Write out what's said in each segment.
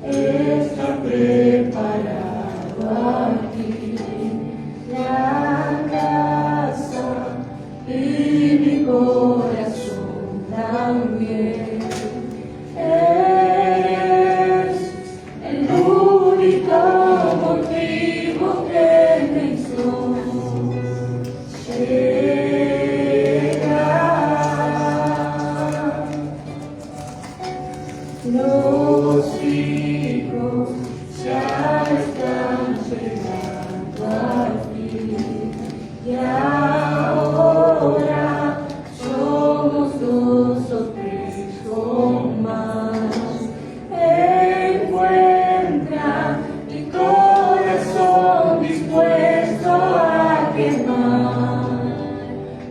está preparado aquí la casa y mi corazón también. Es el único motivo que me hizo los hijos ya están llegando aquí y ahora somos dos o tres o más. Encuentra mi corazón dispuesto a quemar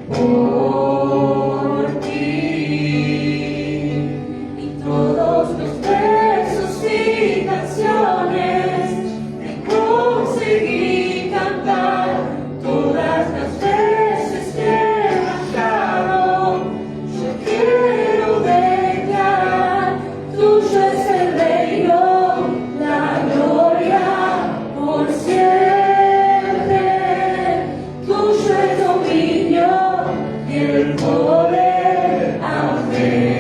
por ti. Todos los versos y canciones que conseguí cantar, todas las veces que he cantado, yo quiero declarar: tuyo es el reino, la gloria por siempre, tuyo el dominio y el poder. Amén.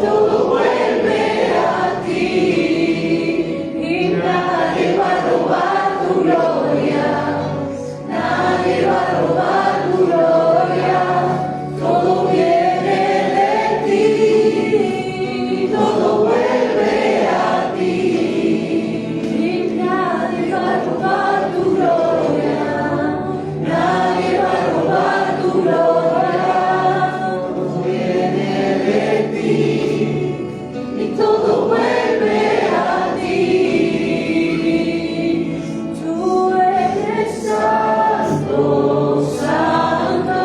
todo vuelve a ti y nadie va a robar tu gloria, nadie va a robar tu gloria, todo viene de ti, todo vuelve a ti y nadie va a robar tu gloria, nadie va a robar tu gloria, todo viene de ti y todo vuelve a ti. Tú eres santo, santo,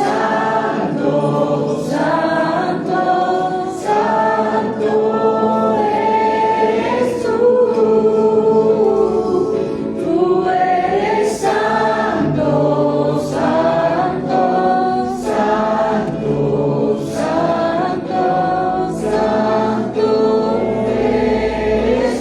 santo, santo, santo eres tú. Tú eres santo, santo, santo, santo, santo eres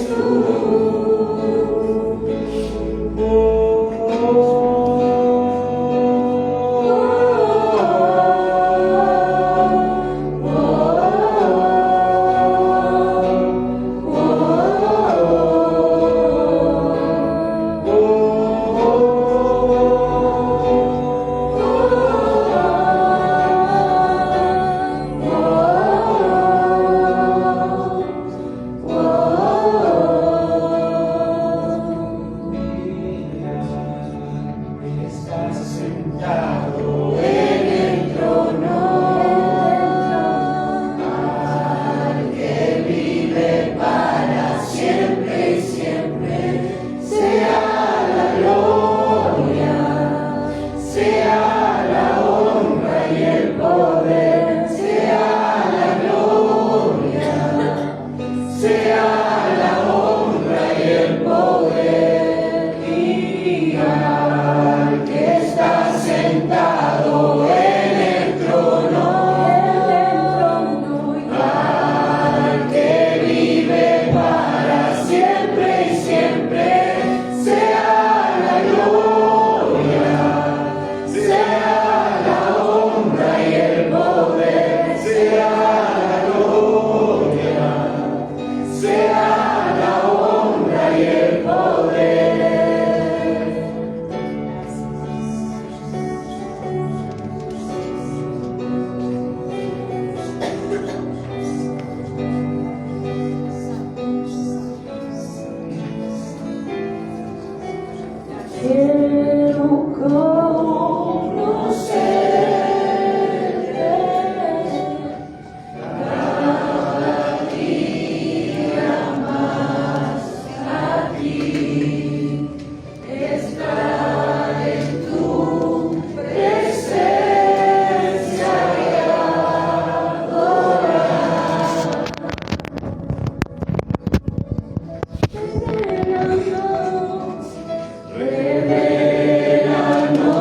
Estás sentado en el trono, al que vive para siempre y siempre, sea la gloria, sea la honra y el poder, sea la gloria, sea la honra y el poder, y al que está sentado en el trono, al que vive para siempre y siempre, sea la gloria, sea la honra y el poder, sea la gloria, sea la honra y el poder. Quiero conocerte cada día más, a ti, estar en tu presencia y adorar. Revelanos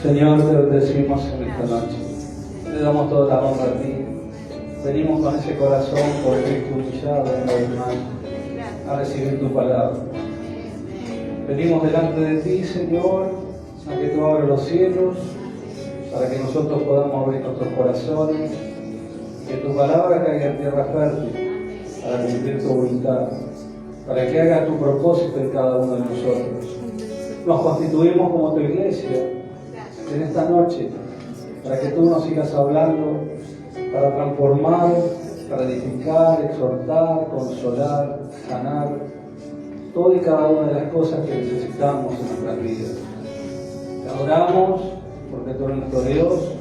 Señor, te bendecimos en esta noche. Te damos toda la honra a ti. Venimos con ese corazón por Cristo humillado una vez más a recibir tu palabra. Venimos delante de ti, Señor, a que tú abras los cielos, para que nosotros podamos abrir nuestros corazones, que tu palabra caiga en tierra fértil, para cumplir tu voluntad, para que haga tu propósito en cada uno de nosotros. Nos constituimos como tu iglesia en esta noche, para que tú nos sigas hablando, para transformar, para edificar, exhortar, consolar, sanar, todo y cada una de las cosas que necesitamos en nuestras vidas. Te adoramos porque tú eres nuestro Dios,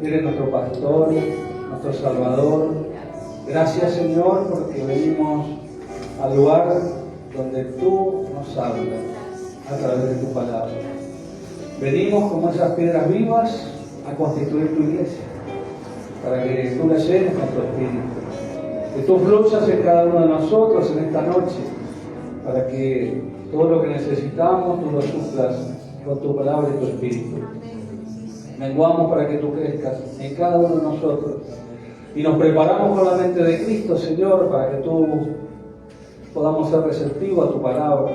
eres nuestro pastor, nuestro Salvador. Gracias, Señor, porque venimos al lugar donde tú nos hablas a través de tu palabra. Venimos como esas piedras vivas a constituir tu iglesia, para que tú la llenes con tu espíritu, que tú fluyas en cada uno de nosotros en esta noche, para que todo lo que necesitamos tú lo suplas con tu palabra y tu espíritu. Menguamos para que tú crezcas en cada uno de nosotros y nos preparamos con la mente de Cristo, Señor, para que tú podamos ser receptivos a tu palabra,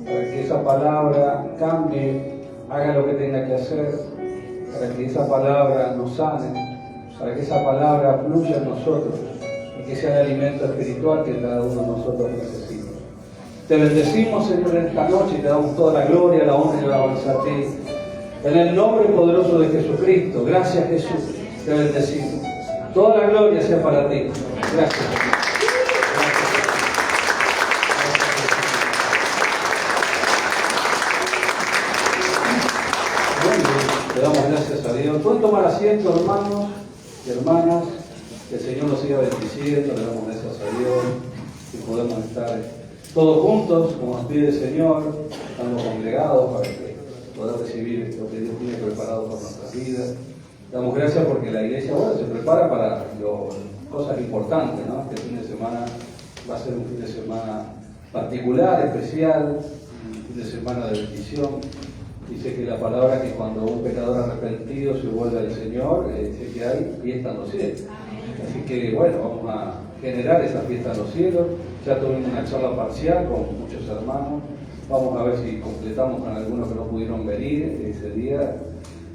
para que esa palabra cambie, haga lo que tenga que hacer, para que esa palabra nos sane, para que esa palabra fluya en nosotros y que sea el alimento espiritual que cada uno de nosotros necesita. Te bendecimos, Señor, en esta noche y te damos toda la gloria, la honra y la alabanza a ti. En el nombre poderoso de Jesucristo. Gracias, Jesús. Te bendecimos. Toda la gloria sea para ti. Gracias. Le damos gracias a Dios. Pueden tomar asiento, hermanos y hermanas. Que el Señor nos siga bendiciendo. Le damos gracias a Dios y podemos estar todos juntos, como nos pide el Señor, estando congregados para que podamos recibir lo que Dios tiene preparado por nuestras vidas. Damos gracias porque la iglesia ahora se prepara para cosas importantes, ¿no? Este fin de semana va a ser un fin de semana particular, especial, un fin de semana de bendición. Dice que la palabra que cuando un pecador arrepentido se vuelve al Señor, dice que hay fiesta en los cielos. Así que bueno, vamos a generar esa fiesta en los cielos. Ya tuvimos una charla parcial con muchos hermanos. Vamos a ver si completamos con algunos que no pudieron venir ese día.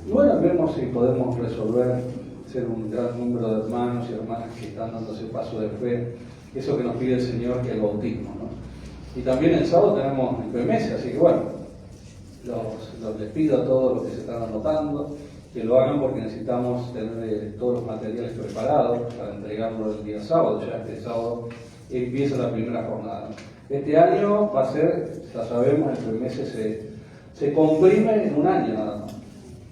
Y bueno, vemos si podemos resolver ser un gran número de hermanos y hermanas que están dando ese paso de fe. Eso que nos pide el Señor, que es el bautismo, ¿no? Y también el sábado tenemos el PMS, así que bueno, les pido a todos los que se están anotando que lo hagan porque necesitamos tener todos los materiales preparados para entregarlo el día sábado. Ya este sábado empieza la primera jornada. Este año va a ser, ya sabemos, el PMS se comprime en un año nada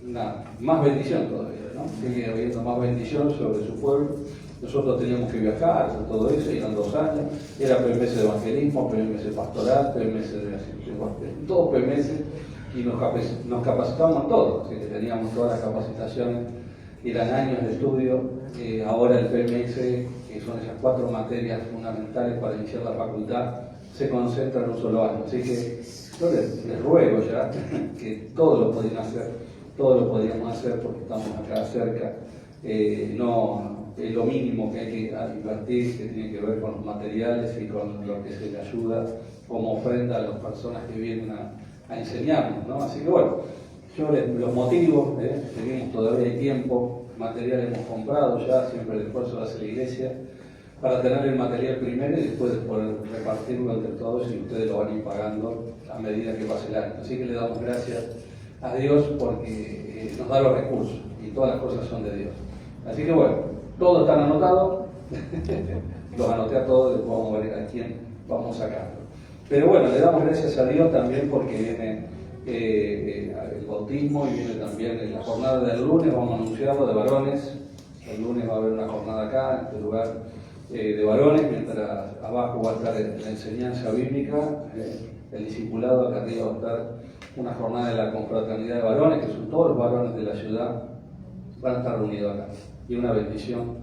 más. Más bendición todavía, ¿no? Sigue habiendo más bendición sobre su pueblo. Nosotros teníamos que viajar, hacer todo eso, y eran 2 años. Era PMS de evangelismo, PMS pastoral, PMS de todo PMS, y nos capacitamos en todo. Así que teníamos todas las capacitaciones, eran años de estudio. Ahora el PMS, que son esas 4 materias fundamentales para iniciar la facultad, se concentra en un solo año. Así que yo les ruego ya que todo lo podían hacer, todo lo podíamos hacer porque estamos acá cerca. No es lo mínimo que hay que invertir, que tiene que ver con los materiales y con lo que se le ayuda como ofrenda a las personas que vienen a enseñarnos, ¿no? Así que bueno, yo los motivo, seguimos, todavía hay tiempo, material hemos comprado ya, siempre el esfuerzo lo hace la iglesia, para tener el material primero y después de poder repartirlo entre todos y ustedes lo van a ir pagando a medida que pase el año. Así que le damos gracias a Dios porque nos da los recursos y todas las cosas son de Dios. Así que bueno, todos están anotados, los anoté a todos, después vamos a ver a quién vamos sacando. Pero bueno, le damos gracias a Dios también porque viene el bautismo y viene también en la jornada del lunes, vamos a anunciarlo, de varones. El lunes va a haber una jornada acá, en este lugar de varones, mientras abajo va a estar la enseñanza bíblica, el discipulado, acá arriba va a estar una jornada de la confraternidad de varones, que son todos los varones de la ciudad, van a estar reunidos acá. Y una bendición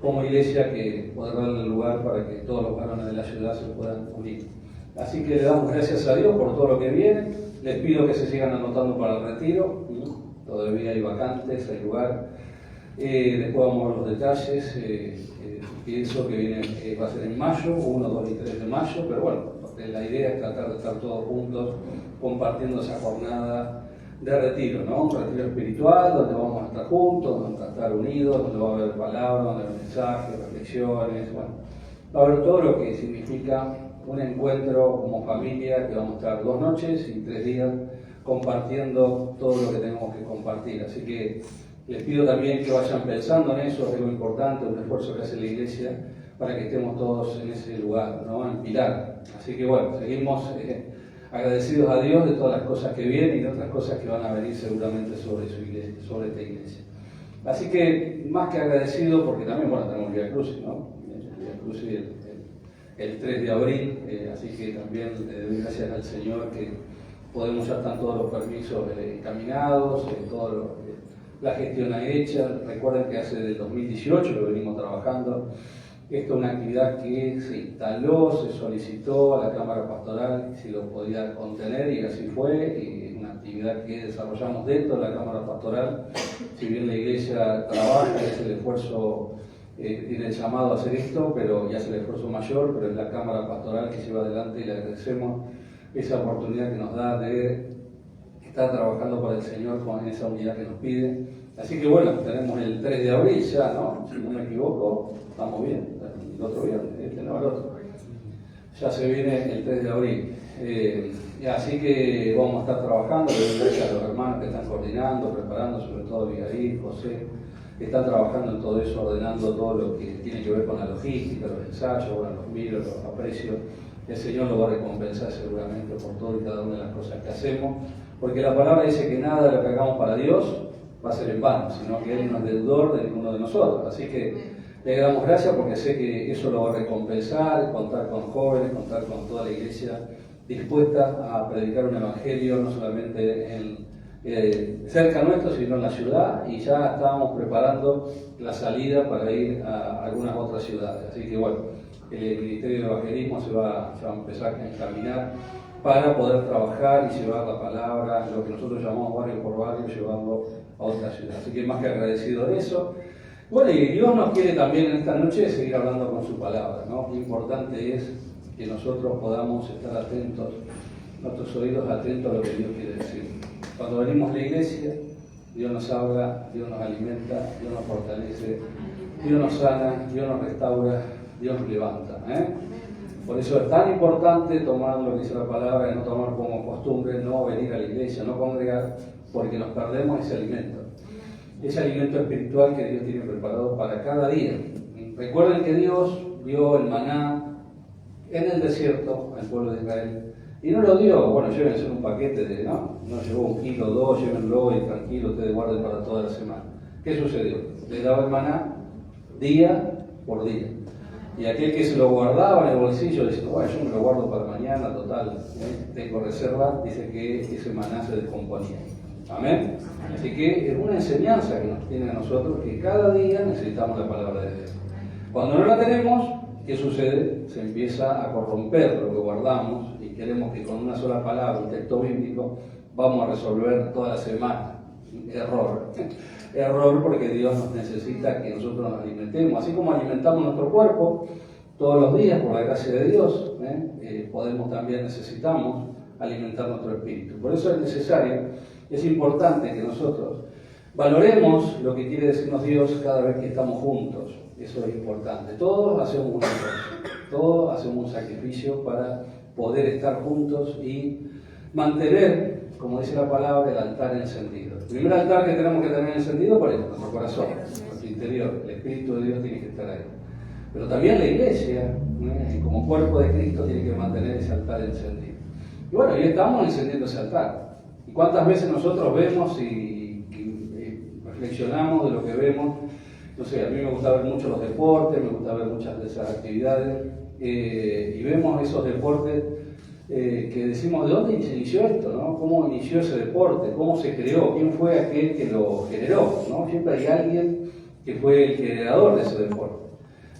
como iglesia que poder darle el lugar para que todos los varones de la ciudad se puedan unir. Así que le damos gracias a Dios por todo lo que viene. Les pido que se sigan anotando para el retiro. todavía hay vacantes, hay lugar. Después vamos a ver los detalles, pienso que viene, va a ser en mayo, 1, 2 y 3 de mayo, pero bueno, la idea es tratar de estar todos juntos compartiendo esa jornada de retiro, ¿no? Un retiro espiritual donde vamos a estar juntos, donde vamos a estar unidos, donde va a haber palabras, donde va a haber mensajes, reflexiones, bueno, va a haber todo lo que significa un encuentro como familia, que vamos a estar 2 noches y 3 días compartiendo todo lo que tenemos que compartir. Así que les pido también que vayan pensando en eso, es algo importante, un esfuerzo que hace la Iglesia para que estemos todos en ese lugar, ¿no? En Pilar. Así que bueno, seguimos agradecidos a Dios de todas las cosas que vienen y de otras cosas que van a venir seguramente sobre su iglesia, sobre esta iglesia. Así que más que agradecido, porque también bueno, tenemos Vía Crucis, ¿no? Vía Crucis el 3 de abril, así que también le doy gracias al Señor que podemos ya estar todos los permisos encaminados, toda la gestión hecha. Recuerden que hace del 2018 lo venimos trabajando. Esto es una actividad que se instaló, se solicitó a la Cámara Pastoral si lo podía contener y así fue. Y es una actividad que desarrollamos dentro de la Cámara Pastoral. Si bien la Iglesia trabaja, es el esfuerzo, tiene el llamado a hacer esto, pero ya es el esfuerzo mayor, pero es la Cámara Pastoral que lleva adelante y le agradecemos esa oportunidad que nos da de estar trabajando para el Señor con esa unidad que nos pide. Así que bueno, tenemos el 3 de abril ya, ¿no? Si no me equivoco, estamos bien. El otro viernes, no el otro. Ya se viene el 3 de abril. Así que vamos a estar trabajando, le doy gracias a los hermanos que están coordinando, preparando, sobre todo Abigail, José, que están trabajando en todo eso, ordenando todo lo que tiene que ver con la logística, los ensayos, bueno, los miros, los aprecios. El Señor lo va a recompensar seguramente por todo y cada una de las cosas que hacemos, porque la palabra dice que nada de lo que hagamos para Dios va a ser en vano, sino que Él no es deudor de ninguno de nosotros. Así que le damos gracias porque sé que eso lo va a recompensar, contar con jóvenes, contar con toda la iglesia dispuesta a predicar un evangelio, no solamente cerca nuestro, sino en la ciudad, y ya estábamos preparando la salida para ir a algunas otras ciudades. Así que bueno, el Ministerio de Evangelismo se va a empezar a encaminar para poder trabajar y llevar la palabra, lo que nosotros llamamos barrio por barrio, llevarlo a otra ciudad. Así que más que agradecido de eso. Bueno, y Dios nos quiere también en esta noche seguir hablando con su palabra, ¿no? Lo importante es que nosotros podamos estar atentos, nuestros oídos atentos a lo que Dios quiere decir. Cuando venimos a la iglesia, Dios nos habla, Dios nos alimenta, Dios nos fortalece, Dios nos sana, Dios nos restaura, Dios nos levanta, Por eso es tan importante tomar lo que dice la palabra, y no tomar como costumbre, no venir a la iglesia, no congregar, porque nos perdemos ese alimento espiritual que Dios tiene preparado para cada día. Recuerden que Dios dio el maná en el desierto al pueblo de Israel, y no lo dio, bueno, llévense un paquete de, no llevó 1 kilo, 2, llévenlo y tranquilo, ustedes guarden para toda la semana. ¿Qué sucedió? Le daba el maná día por día. Y aquel que se lo guardaba en el bolsillo, dice, bueno, yo me lo guardo para mañana, total, tengo reserva, dice que ese maná se descomponía. Amén. Así que es una enseñanza que nos tiene a nosotros, que cada día necesitamos la palabra de Dios. Cuando no la tenemos, ¿qué sucede? Se empieza a corromper lo que guardamos y queremos que con una sola palabra, un texto bíblico, vamos a resolver toda la semana. Error. Error, porque Dios nos necesita que nosotros nos alimentemos. Así como alimentamos nuestro cuerpo todos los días, por la gracia de Dios, necesitamos alimentar nuestro espíritu. Por eso es necesario, es importante que nosotros valoremos lo que quiere decirnos Dios cada vez que estamos juntos. Eso es importante. Todos hacemos un esfuerzo, todos hacemos un sacrificio para poder estar juntos y mantener, como dice la palabra, el altar encendido. El primer altar que tenemos que tener encendido, ¿cuál es? Nuestro corazón, nuestro interior. El Espíritu de Dios tiene que estar ahí. Pero también la iglesia, como cuerpo de Cristo, tiene que mantener ese altar encendido. Y bueno, y estamos encendiendo ese altar. ¿Y cuántas veces nosotros vemos y reflexionamos de lo que vemos? No sé, a mí me gusta ver mucho los deportes, me gusta ver muchas de esas actividades, y vemos esos deportes que decimos, ¿de dónde se inició esto? ¿No? ¿Cómo inició ese deporte? ¿Cómo se creó? ¿Quién fue aquel que lo generó? ¿No? Siempre hay alguien que fue el generador de ese deporte.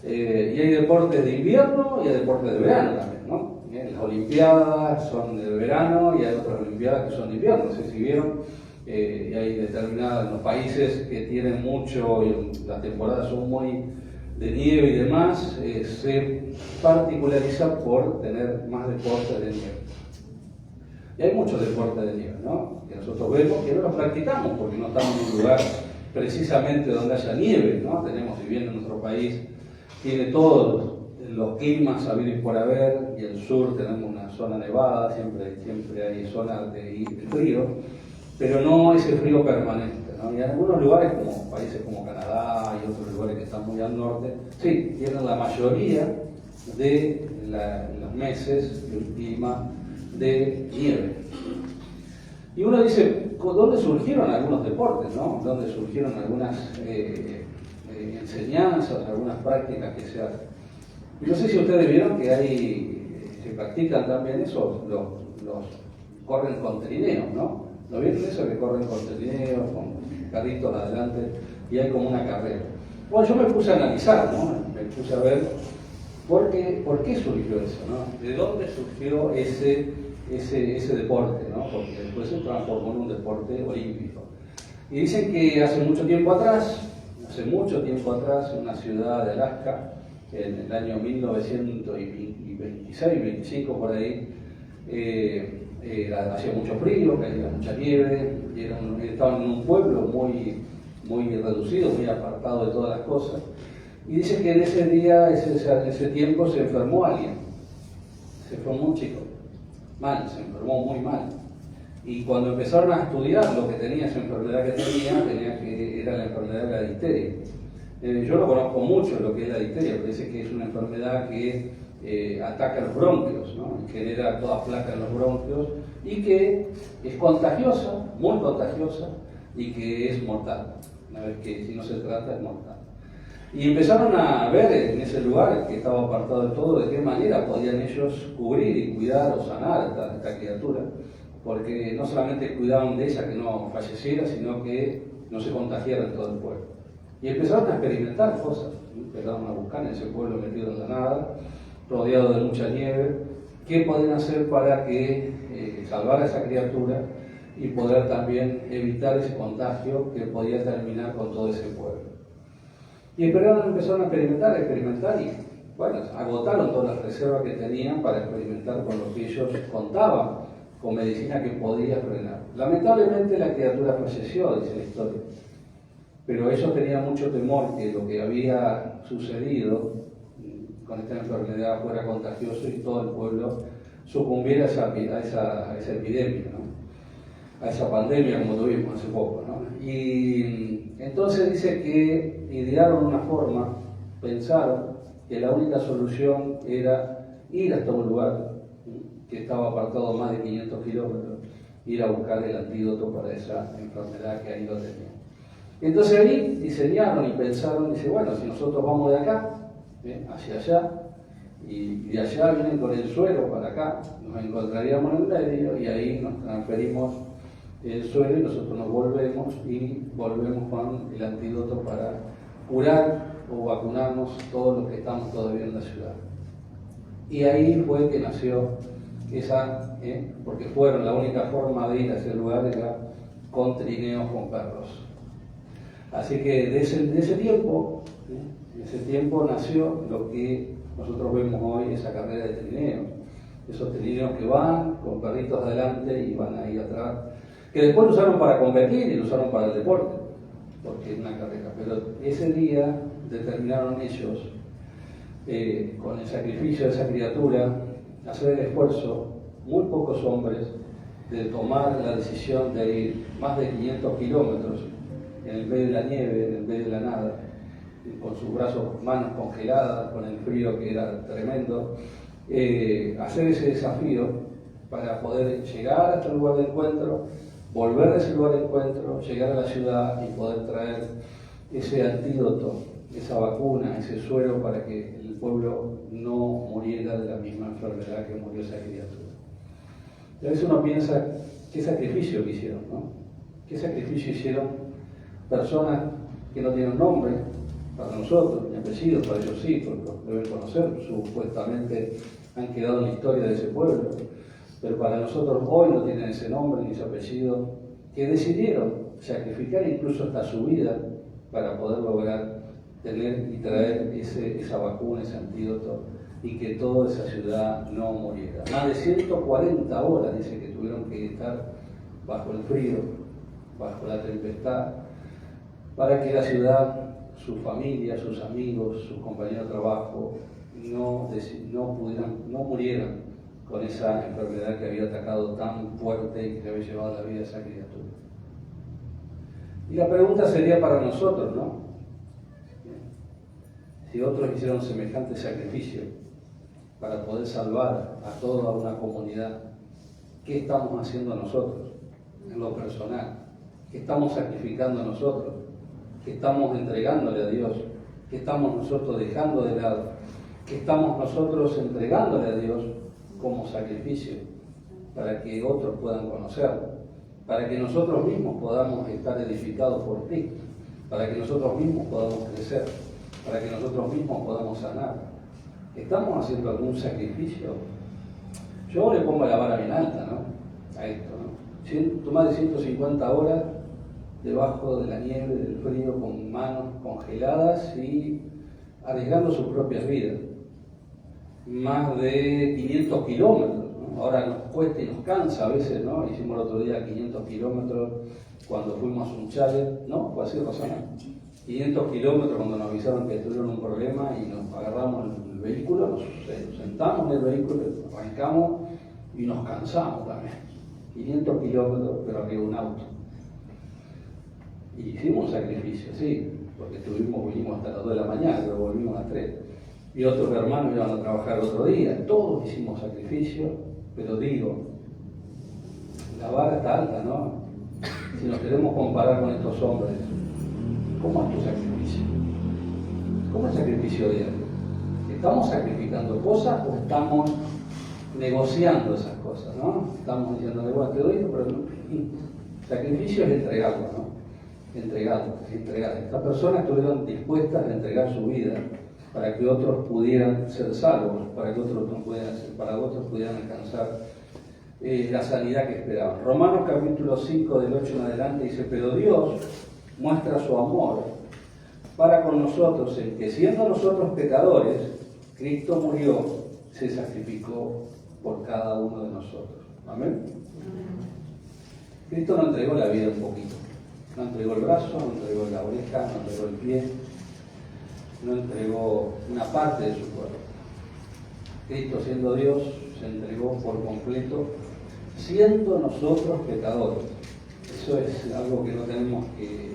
Y hay deportes de invierno y hay deportes de verano también, ¿no? Las olimpiadas son de verano y hay otras olimpiadas que son de invierno. No sé si vieron, y hay determinados los países que tienen mucho, y las temporadas son muy de nieve y demás, se particularizan por tener más deportes de nieve. Y hay muchos deportes de nieve, ¿no? Que nosotros vemos que no los practicamos porque no estamos en un lugar precisamente donde haya nieve, ¿no? Tenemos, si bien en nuestro país tiene todos los climas habidos por haber, y el sur tenemos una zona nevada, siempre hay zonas de frío, pero no ese frío permanente, ¿no? Y en algunos lugares, como países como Canadá y otros lugares que están muy al norte, sí, tienen la mayoría de los meses de un clima de nieve. Y uno dice, ¿dónde surgieron algunos deportes, no? ¿Dónde surgieron algunas enseñanzas, algunas prácticas que se hacen? Y no sé si ustedes vieron que se practican también eso, los corren con trineos, ¿no? ¿No vieron eso que corren con trineos, con carritos adelante, y hay como una carrera? Bueno, yo me puse a analizar, ¿no? Me puse a ver por qué surgió eso, ¿no? ¿De dónde surgió ese deporte, ¿no? Porque después se transformó en un deporte olímpico. Y dicen que hace mucho tiempo atrás, en una ciudad de Alaska, en el año 1926, 25 por ahí, hacía mucho frío, caía mucha nieve, y estaban en un pueblo muy reducido, muy apartado de todas las cosas. Y dicen que en ese día, en ese tiempo, se enfermó alguien. Se enfermó un chico. Mal, se enfermó muy mal. Y cuando empezaron a estudiar lo que tenía, esa enfermedad que era la enfermedad de la difteria. Yo no conozco mucho lo que es la difteria, pero dice que es una enfermedad que ataca los bronquios, ¿no? Genera toda placa en los bronquios y que es contagiosa, muy contagiosa, y que es mortal. Una vez que si no se trata es mortal. Y empezaron a ver en ese lugar que estaba apartado de todo, de qué manera podían ellos cubrir y cuidar o sanar a esta criatura, porque no solamente cuidaban de ella que no falleciera, sino que no se contagiara en todo el pueblo. Y empezaron a experimentar cosas, empezaron a buscar en ese pueblo metido en la nada, rodeado de mucha nieve, qué podían hacer para que salvar a esa criatura y poder también evitar ese contagio que podía terminar con todo ese pueblo. Y empezaron a experimentar y, bueno, agotaron todas las reservas que tenían para experimentar con lo que ellos contaban, con medicina que podía frenar. Lamentablemente la criatura falleció, dice la historia, pero ellos tenían mucho temor que lo que había sucedido con esta enfermedad fuera contagioso y todo el pueblo sucumbiera a esa epidemia, ¿no? A esa pandemia como tuvimos hace poco, ¿no? Y entonces dice que idearon una forma, pensaron que la única solución era ir hasta un lugar que estaba apartado más de 500 kilómetros, ir a buscar el antídoto para esa enfermedad que ahí lo tenían. Entonces ahí diseñaron y pensaron, dice, bueno, si nosotros vamos de acá hacia allá, y de allá vienen con el suero para acá, nos encontraríamos en el medio y ahí nos transferimos el suero y nosotros nos volvemos con el antídoto para curar o vacunarnos todos los que estamos todavía en la ciudad. Y ahí fue que nació esa, porque fueron la única forma de ir a ese lugar era con trineos con perros. Así que de ese tiempo nació lo que nosotros vemos hoy, esa carrera de trineos. Esos trineos que van con perritos adelante y van ahí atrás, que después lo usaron para competir y lo usaron para el deporte, porque es una carrera. Pero ese día determinaron ellos, con el sacrificio de esa criatura, hacer el esfuerzo, muy pocos hombres, de tomar la decisión de ir más de 500 kilómetros en el medio de la nieve, en el medio de la nada, con sus manos congeladas, con el frío que era tremendo, hacer ese desafío para poder llegar hasta el lugar de encuentro, volver de ese lugar de encuentro, llegar a la ciudad y poder traer ese antídoto, esa vacuna, ese suero para que el pueblo no muriera de la misma enfermedad que murió esa criatura. A veces uno piensa, ¿qué sacrificio que hicieron, no? ¿Qué sacrificio hicieron personas que no tienen nombre para nosotros, ni apellidos, para ellos sí, porque los deben conocer, supuestamente han quedado en la historia de ese pueblo, pero para nosotros hoy no tienen ese nombre ni ese apellido, que decidieron sacrificar incluso hasta su vida para poder lograr tener y traer esa vacuna, ese antídoto, y que toda esa ciudad no muriera. Más de 140 horas dice que tuvieron que estar bajo el frío, bajo la tempestad, para que la ciudad, su familia, sus amigos, sus compañeros de trabajo no murieran con esa enfermedad que había atacado tan fuerte y que había llevado la vida a esa criatura. Y la pregunta sería para nosotros, ¿no? Si otros hicieron semejante sacrificio para poder salvar a toda una comunidad, ¿qué estamos haciendo nosotros en lo personal? ¿Qué estamos sacrificando nosotros? ¿Qué estamos entregándole a Dios? ¿Qué estamos nosotros dejando de lado? ¿Qué estamos nosotros entregándole a Dios como sacrificio para que otros puedan conocerlo? Para que nosotros mismos podamos estar edificados por ti, para que nosotros mismos podamos crecer, para que nosotros mismos podamos sanar. ¿Estamos haciendo algún sacrificio? Yo le pongo la vara bien alta, ¿no? A esto, ¿no? Más de 150 horas debajo de la nieve, del frío, con manos congeladas y arriesgando sus propias vidas. Más de 500 kilómetros, ¿no? Ahora nos cuesta y nos cansa a veces, ¿no? Hicimos el otro día 500 kilómetros cuando fuimos a un chalet, ¿no? Fue así, Rosana. 500 kilómetros cuando nos avisaron que tuvieron un problema y nos agarramos el vehículo, nos sentamos en el vehículo, arrancamos y nos cansamos también. 500 kilómetros, pero arriba de un auto. Y hicimos sacrificio, sí, porque vinimos hasta las 2 de la mañana, pero volvimos a las 3. Y otros hermanos iban a trabajar otro día. Todos hicimos sacrificio, pero digo, la vara está alta, ¿no? Si nos queremos comparar con estos hombres, ¿cómo es tu sacrificio? ¿Cómo es el sacrificio diario? ¿Estamos sacrificando cosas o estamos negociando esas cosas, ¿no? Estamos diciendo, bueno, te doy, pero no. Sacrificio es entregarlo, ¿no? Entregar. Estas personas estuvieron dispuestas a entregar su vida para que otros pudieran ser salvos, para que otros pudieran alcanzar la sanidad que esperaban. Romanos capítulo 5 del 8 en adelante dice, pero Dios muestra su amor para con nosotros en que siendo nosotros pecadores, Cristo murió, se sacrificó por cada uno de nosotros. Amén. Cristo no entregó la vida un poquito. No entregó el brazo, no entregó la oreja, no entregó el pie, no entregó una parte de su cuerpo. Cristo, siendo Dios, se entregó por completo, siendo nosotros pecadores. Eso es algo que no tenemos que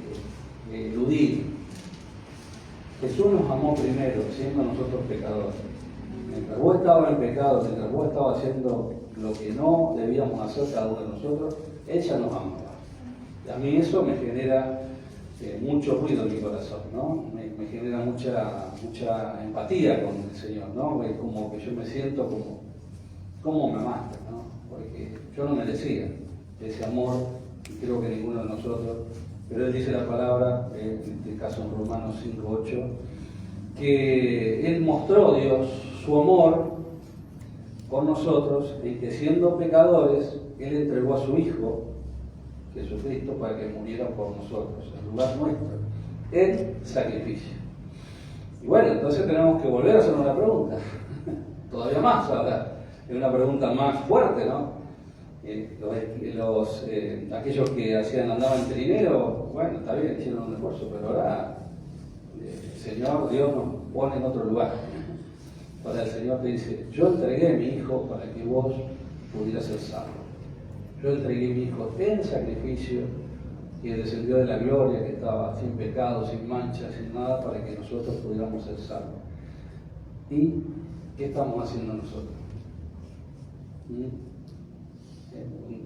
eludir. Jesús nos amó primero, siendo nosotros pecadores. Mientras vos estabas en pecado, mientras vos estabas haciendo lo que no debíamos hacer cada uno de nosotros, Él ya nos amaba. Y a mí eso me genera mucho ruido en mi corazón, ¿no? Me genera mucha empatía con el Señor, ¿no? Es como que yo me siento como me amaste, ¿no? Porque yo no merecía ese amor, y creo que ninguno de nosotros, pero Él dice la palabra, en este caso en Romanos 5:8, que Él mostró, Dios, su amor por nosotros, en que siendo pecadores, Él entregó a su Hijo, Jesucristo, para que muriera por nosotros, en lugar nuestro, el sacrificio. Y bueno, entonces tenemos que volver a hacer una pregunta, todavía más ahora, es una pregunta más fuerte, ¿no? Aquellos que andaban en trineo, bueno, está bien, hicieron un esfuerzo, pero ahora el Señor, Dios nos pone en otro lugar. Ahora el Señor te dice, yo entregué a mi Hijo para que vos pudieras ser salvo. Yo entregué a mi Hijo en sacrificio, que descendió de la gloria, que estaba sin pecado, sin mancha, sin nada, para que nosotros pudiéramos ser salvos. ¿Y qué estamos haciendo nosotros?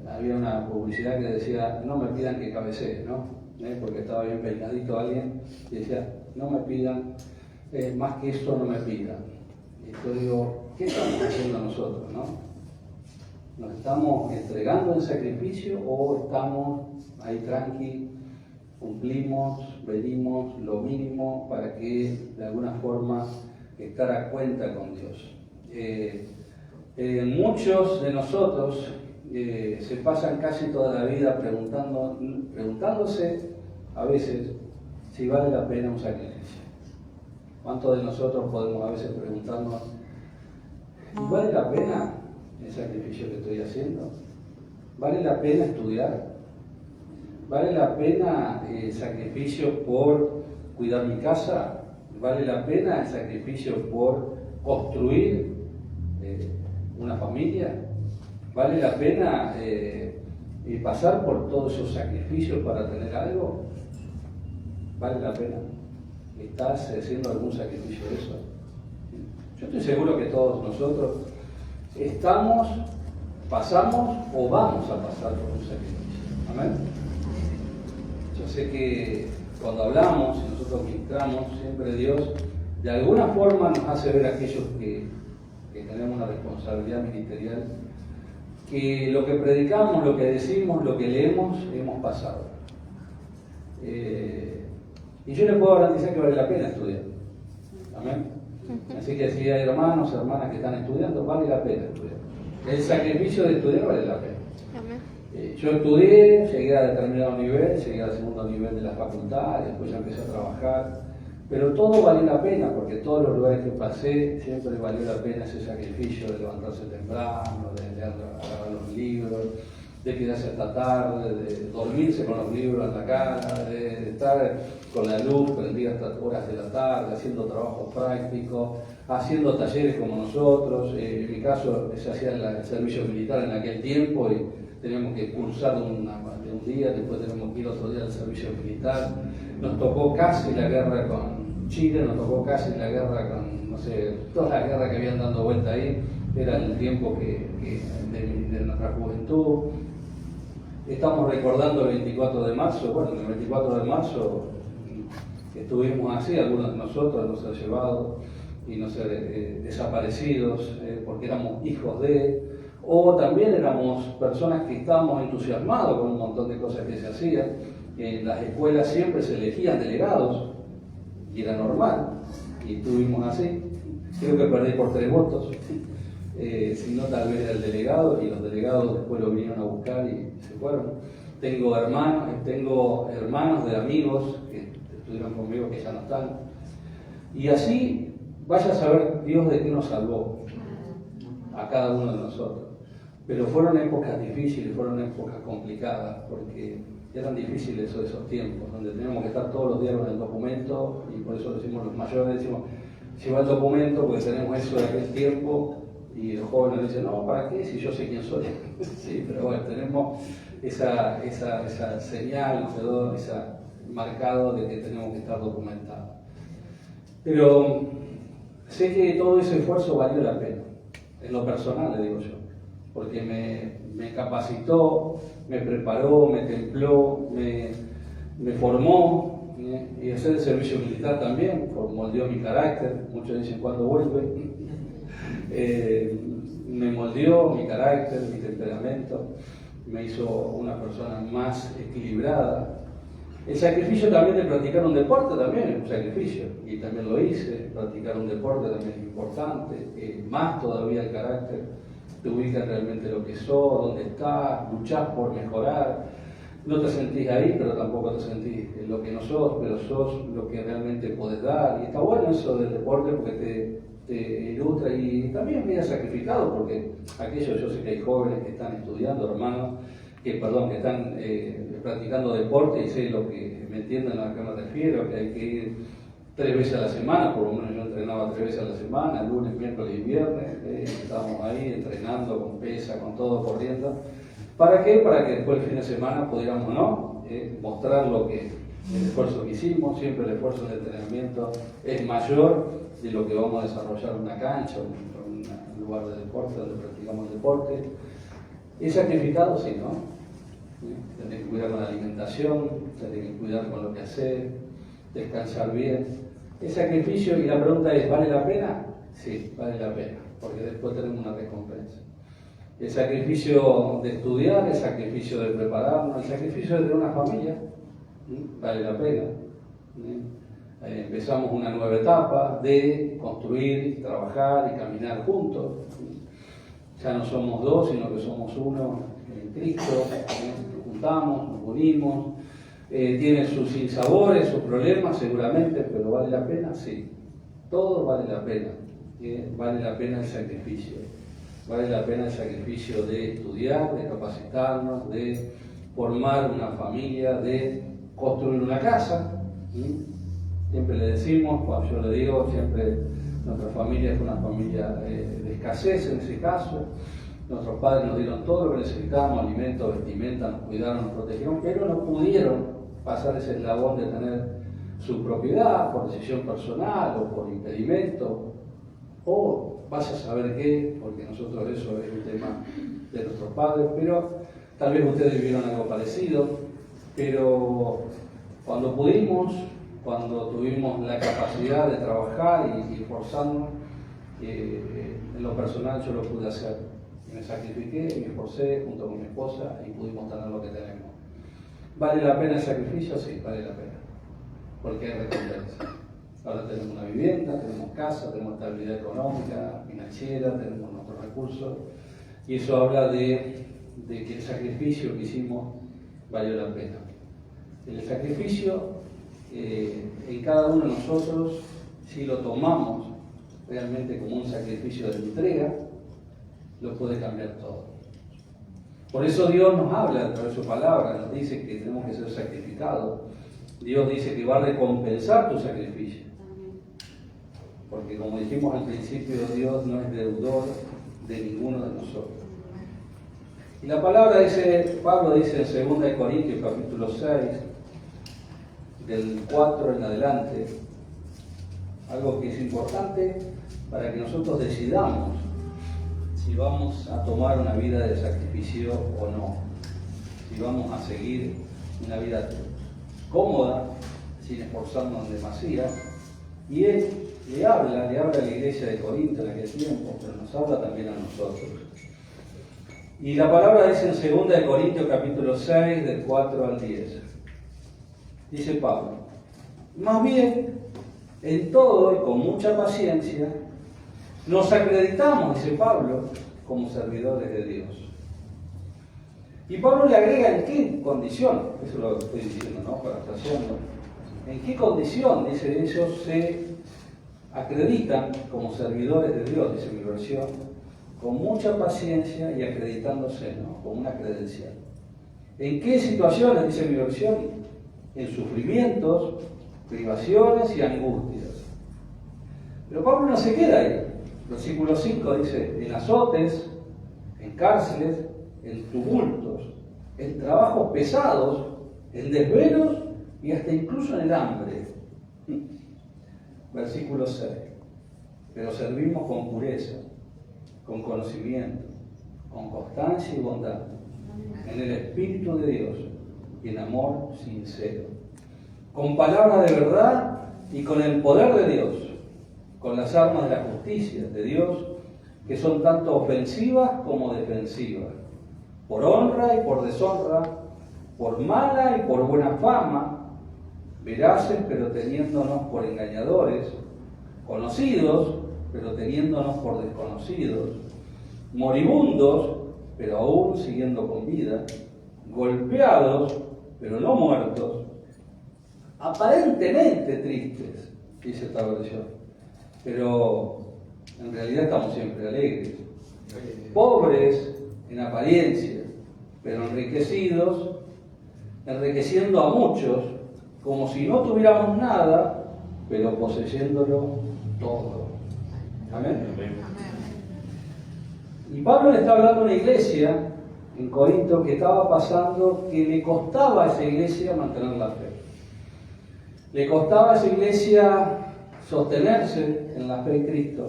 Había una publicidad que decía, no me pidan que cabecee, ¿no? Porque estaba bien peinadito alguien, y decía, no me pidan, más que eso no me pidan. Y yo digo, ¿qué estamos haciendo nosotros, no? ¿Nos estamos entregando en sacrificio o estamos ahí tranqui, cumplimos, venimos lo mínimo para que de alguna forma estar a cuenta con Dios? Muchos de nosotros se pasan casi toda la vida preguntándose a veces si vale la pena un sacrificio. ¿Cuántos de nosotros podemos a veces preguntarnos, ¿vale la pena el sacrificio que estoy haciendo? ¿Vale la pena estudiar? ¿Vale la pena el sacrificio por cuidar mi casa? ¿Vale la pena el sacrificio por construir una familia? ¿Vale la pena pasar por todos esos sacrificios para tener algo? ¿Vale la pena? ¿Estás haciendo algún sacrificio de eso? Yo estoy seguro que todos nosotros pasamos o vamos a pasar por un sacrificio. Amén. Yo sé que cuando hablamos y nosotros ministramos, siempre Dios de alguna forma nos hace ver a aquellos que tenemos una responsabilidad ministerial, que lo que predicamos, lo que decimos, lo que leemos, hemos pasado. Y yo les puedo garantizar que vale la pena estudiar. Amén. Así que si hay hermanos, hermanas que están estudiando, vale la pena estudiar. El sacrificio de estudiar vale la pena. Yo estudié, llegué a determinado nivel, llegué al segundo nivel de la facultad, después ya empecé a trabajar, pero todo valió la pena, porque todos los lugares que pasé siempre valió la pena ese sacrificio de levantarse temprano, de leer, agarrar los libros, de quedarse hasta tarde, de dormirse con los libros en la cara, de estar con la luz prendida hasta horas de la tarde, haciendo trabajos prácticos, haciendo talleres como nosotros. En mi caso se hacía el servicio militar en aquel tiempo y teníamos que cursar de un día, después teníamos que ir otro día al servicio militar. Nos tocó casi la guerra con Chile, nos tocó casi la guerra con, no sé, todas las guerras que habían dando vuelta ahí, era el tiempo de nuestra juventud. Estamos recordando el 24 de marzo, bueno, el 24 de marzo estuvimos así, algunos de nosotros no ser llevados y no ser desaparecidos porque éramos hijos de, o también éramos personas que estábamos entusiasmados con un montón de cosas que se hacían. En las escuelas siempre se elegían delegados y era normal, y estuvimos así. Creo que perdí por 3 votos. Si no, tal vez era el delegado, y los delegados después lo vinieron a buscar y se fueron. Tengo hermanos de amigos que estuvieron conmigo que ya no están. Y así vaya a saber Dios de qué nos salvó a cada uno de nosotros. Pero fueron épocas difíciles, fueron épocas complicadas, porque eran difíciles esos tiempos, donde teníamos que estar todos los días con el documento, y por eso decimos los mayores, decimos, lleva el documento porque tenemos eso de aquel tiempo. Y los jóvenes dicen, no, ¿para qué? Si yo sé quién soy. Sí, pero bueno, tenemos esa señal, nos quedó esa marcado de que tenemos que estar documentados. Pero sé que todo ese esfuerzo valió la pena, en lo personal le digo yo, porque me capacitó, me preparó, me templó, me formó, y hacer el servicio militar también, moldeó mi carácter. Muchos dicen, ¿cuándo vuelve? Me moldeó mi carácter, mi temperamento, me hizo una persona más equilibrada. El sacrificio también de practicar un deporte también es un sacrificio, y también lo hice. Practicar un deporte también es importante, más todavía el carácter, te ubica realmente lo que sos, dónde estás, luchás por mejorar. No te sentís ahí, pero tampoco te sentís lo que no sos, pero sos lo que realmente podés dar. Y está bueno eso del deporte porque te ilustra, y también me ha sacrificado, porque aquellos, yo sé que hay jóvenes que están estudiando, hermanos, que están practicando deporte, y sé lo que me entienden a lo que me refiero, que hay que ir 3 veces a la semana, por lo menos yo entrenaba 3 veces a la semana, lunes, miércoles y viernes, estábamos ahí entrenando con pesa, con todo, corriendo. ¿Para qué? Para que después el fin de semana pudiéramos mostrar el esfuerzo que hicimos. Siempre el esfuerzo del entrenamiento es mayor de lo que vamos a desarrollar en una cancha o en un lugar de deporte donde practicamos deporte. ¿Es sacrificado? Sí, ¿no? Tenés que cuidar con la alimentación, tenés que cuidar con lo que haces, descansar bien. ¿Es sacrificio? Y la pregunta es, ¿vale la pena? Sí, vale la pena, porque después tenemos una recompensa. El sacrificio de estudiar, el sacrificio de prepararnos, el sacrificio de tener una familia, vale la pena. Empezamos una nueva etapa de construir, trabajar y caminar juntos. Ya no somos 2, sino que somos uno, en Cristo, nos juntamos, nos unimos, tiene sus sinsabores, sus problemas seguramente, pero ¿vale la pena? Sí, todo vale la pena, vale la pena el sacrificio, vale la pena el sacrificio de estudiar, de capacitarnos, de formar una familia, de construir una casa. Siempre le decimos, cuando yo le digo, siempre nuestra familia fue una familia de escasez en ese caso. Nuestros padres nos dieron todo lo que necesitábamos, alimentos, vestimenta, nos cuidaron, nos protegieron, pero no pudieron pasar ese eslabón de tener su propiedad por decisión personal o por impedimento, o vaya a saber qué, porque nosotros eso es un tema de nuestros padres, pero tal vez ustedes vivieron algo parecido, pero cuando pudimos, cuando tuvimos la capacidad de trabajar y esforzarnos, en lo personal yo lo pude hacer. Me sacrifiqué, me esforcé junto con mi esposa y pudimos tener lo que tenemos. ¿Vale la pena el sacrificio? Sí, vale la pena, porque hay recompensa. Ahora tenemos una vivienda, tenemos casa, tenemos estabilidad económica, financiera, tenemos nuestros recursos, y eso habla de que el sacrificio que hicimos valió la pena. El sacrificio en cada uno de nosotros, si lo tomamos realmente como un sacrificio de entrega, lo puede cambiar todo. Por eso Dios nos habla a través de su palabra, nos dice que tenemos que ser sacrificados. Dios dice que va a recompensar tu sacrificio. Porque como dijimos al principio, Dios no es deudor de ninguno de nosotros. Y la palabra dice, Pablo dice en 2 Corintios capítulo 6, del 4 en adelante, algo que es importante para que nosotros decidamos si vamos a tomar una vida de sacrificio o no, si vamos a seguir una vida cómoda, sin esforzarnos demasiado. Y él le habla a la iglesia de Corinto en aquel tiempo, pero nos habla también a nosotros. Y la palabra dice en 2 Corintios capítulo 6, del 4 al 10. Dice Pablo, más bien, en todo y con mucha paciencia, nos acreditamos, dice Pablo, como servidores de Dios. Y Pablo le agrega en qué condición, eso lo estoy diciendo, ¿no? Parafraseando. ¿En qué condición, dice, ellos se acreditan como servidores de Dios, dice mi versión, con mucha paciencia y acreditándose, ¿no? Como una credencial? ¿En qué situaciones, dice mi versión? En sufrimientos, privaciones y angustias. Pero Pablo no se queda ahí. Versículo 5 dice, en azotes, en cárceles, en tumultos, en trabajos pesados, en desvelos y hasta incluso en el hambre. Versículo 6. Pero servimos con pureza, con conocimiento, con constancia y bondad, en el Espíritu de Dios y en amor sincero, con palabras de verdad y con el poder de Dios, con las armas de la justicia de Dios, que son tanto ofensivas como defensivas, por honra y por deshonra, por mala y por buena fama, veraces pero teniéndonos por engañadores, conocidos pero teniéndonos por desconocidos, moribundos pero aún siguiendo con vida, golpeados pero no muertos, aparentemente tristes, dice esta versión, pero en realidad estamos siempre alegres, pobres en apariencia, pero enriquecidos, enriqueciendo a muchos, como si no tuviéramos nada, pero poseyéndolo todo. Amén. Y Pablo le está hablando a una iglesia en Corinto que estaba pasando, que le costaba a esa iglesia mantener la fe. Le costaba a esa iglesia sostenerse en la fe en Cristo,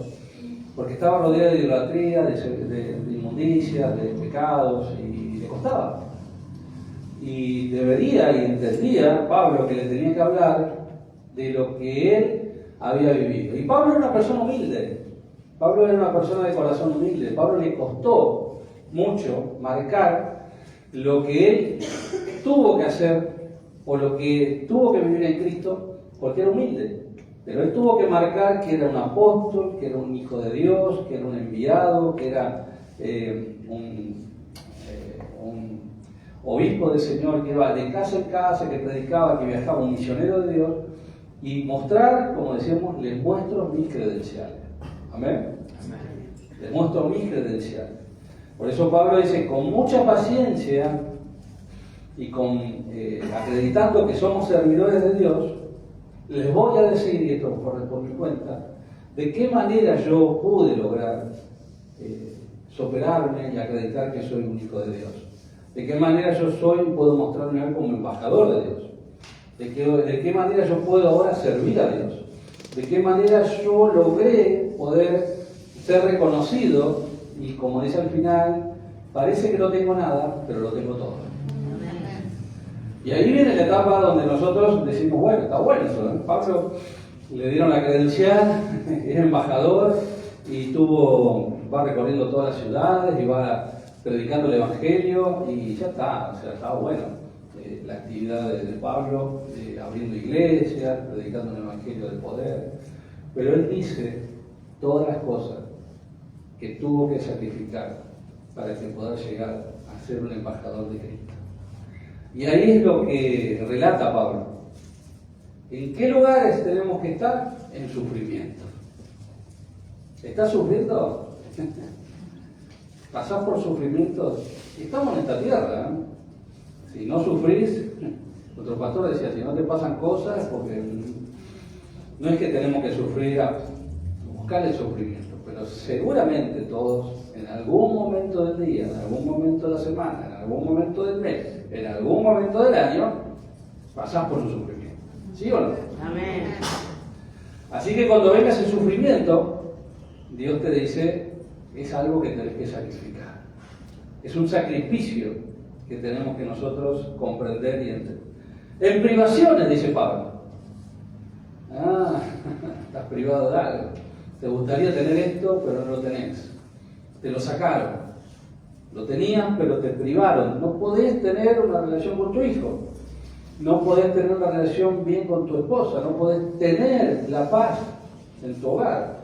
porque estaba rodeada de idolatría, de inmundicias, de pecados, y le costaba. Y debería y entendía Pablo que le tenía que hablar de lo que él había vivido. Y Pablo era una persona humilde, Pablo era una persona de corazón humilde. Pablo le costó mucho marcar lo que él tuvo que hacer o lo que tuvo que vivir en Cristo, porque era humilde. Pero él tuvo que marcar que era un apóstol, que era un hijo de Dios, que era un enviado, que era un obispo del Señor que iba de casa en casa, que predicaba, que viajaba, un misionero de Dios, y mostrar, como decíamos, les muestro mis credenciales. Amén. Les muestro mis credenciales. Por eso Pablo dice, con mucha paciencia y acreditando que somos servidores de Dios, les voy a decir, y esto corre por mi cuenta, de qué manera yo pude lograr superarme y acreditar que soy único de Dios. De qué manera yo puedo mostrarme hoy como embajador de Dios. De qué manera yo puedo ahora servir a Dios. De qué manera yo logré poder ser reconocido y, como dice al final, parece que no tengo nada, pero lo tengo todo. Y ahí viene la etapa donde nosotros decimos, bueno, está bueno eso, ¿no? Pablo le dieron la credencial, es embajador y va recorriendo todas las ciudades y va predicando el Evangelio y ya está, o sea, está bueno la actividad de Pablo, abriendo iglesias, predicando el Evangelio del poder. Pero él dice todas las cosas que tuvo que sacrificar para que pueda llegar a ser un embajador de Cristo. Y ahí es lo que relata Pablo. ¿En qué lugares tenemos que estar? En sufrimiento. ¿Estás sufriendo? ¿Pasás por sufrimientos? Estamos en esta tierra, ¿eh? Si no sufrís, nuestro pastor decía, si no te pasan cosas, porque no es que tenemos que sufrir a buscar el sufrimiento, pero seguramente todos, en algún momento del día, en algún momento de la semana, en algún momento del mes, en algún momento del año, pasás por un sufrimiento. ¿Sí o no? Amén. Así que cuando venga ese sufrimiento, Dios te dice, es algo que tenés que sacrificar. Es un sacrificio que tenemos que nosotros comprender y entender. En privaciones, dice Pablo. Estás privado de algo. Te gustaría tener esto, pero no lo tenés. Te lo sacaron. Lo tenías, pero te privaron. No podés tener una relación con tu hijo. No podés tener una relación bien con tu esposa. No podés tener la paz en tu hogar.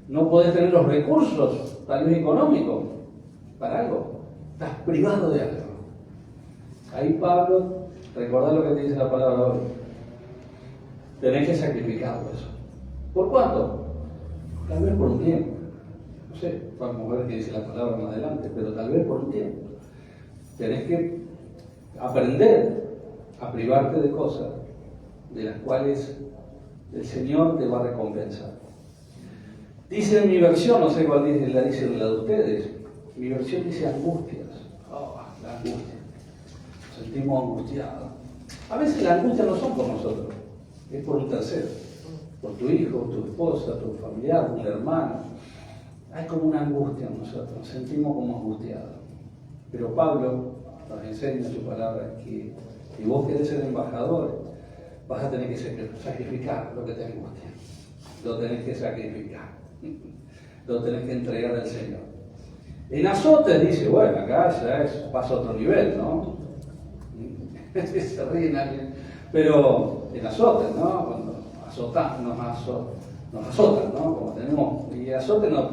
No podés tener los recursos, tal vez económicos, para algo. Estás privado de algo. Ahí Pablo, recordá lo que te dice la palabra hoy. Tenés que sacrificarlo eso. ¿Por cuánto? Tal vez por un tiempo. No sé, vamos a ver qué dice la palabra más adelante, pero tal vez por un tiempo. Tenés que aprender a privarte de cosas de las cuales el Señor te va a recompensar. Dice en mi versión, no sé cuál dice la de ustedes, mi versión dice angustias. La angustia. Nos sentimos angustiados. A veces la angustia no son por nosotros, es por un tercero, por tu hijo, tu esposa, tu familiar, un hermano. Hay como una angustia en nosotros, nos sentimos como angustiados. Pero Pablo nos enseña en su palabra que si vos querés ser embajador, vas a tener que sacrificar lo que te angustia. Lo tenés que sacrificar. Lo tenés que entregar al Señor. En azotes dice, bueno, acá ya pasa a otro nivel, ¿no? Se ríen alguien. Pero en azotes, ¿no? Cuando nos azotan, ¿no? Como tenemos, y azote no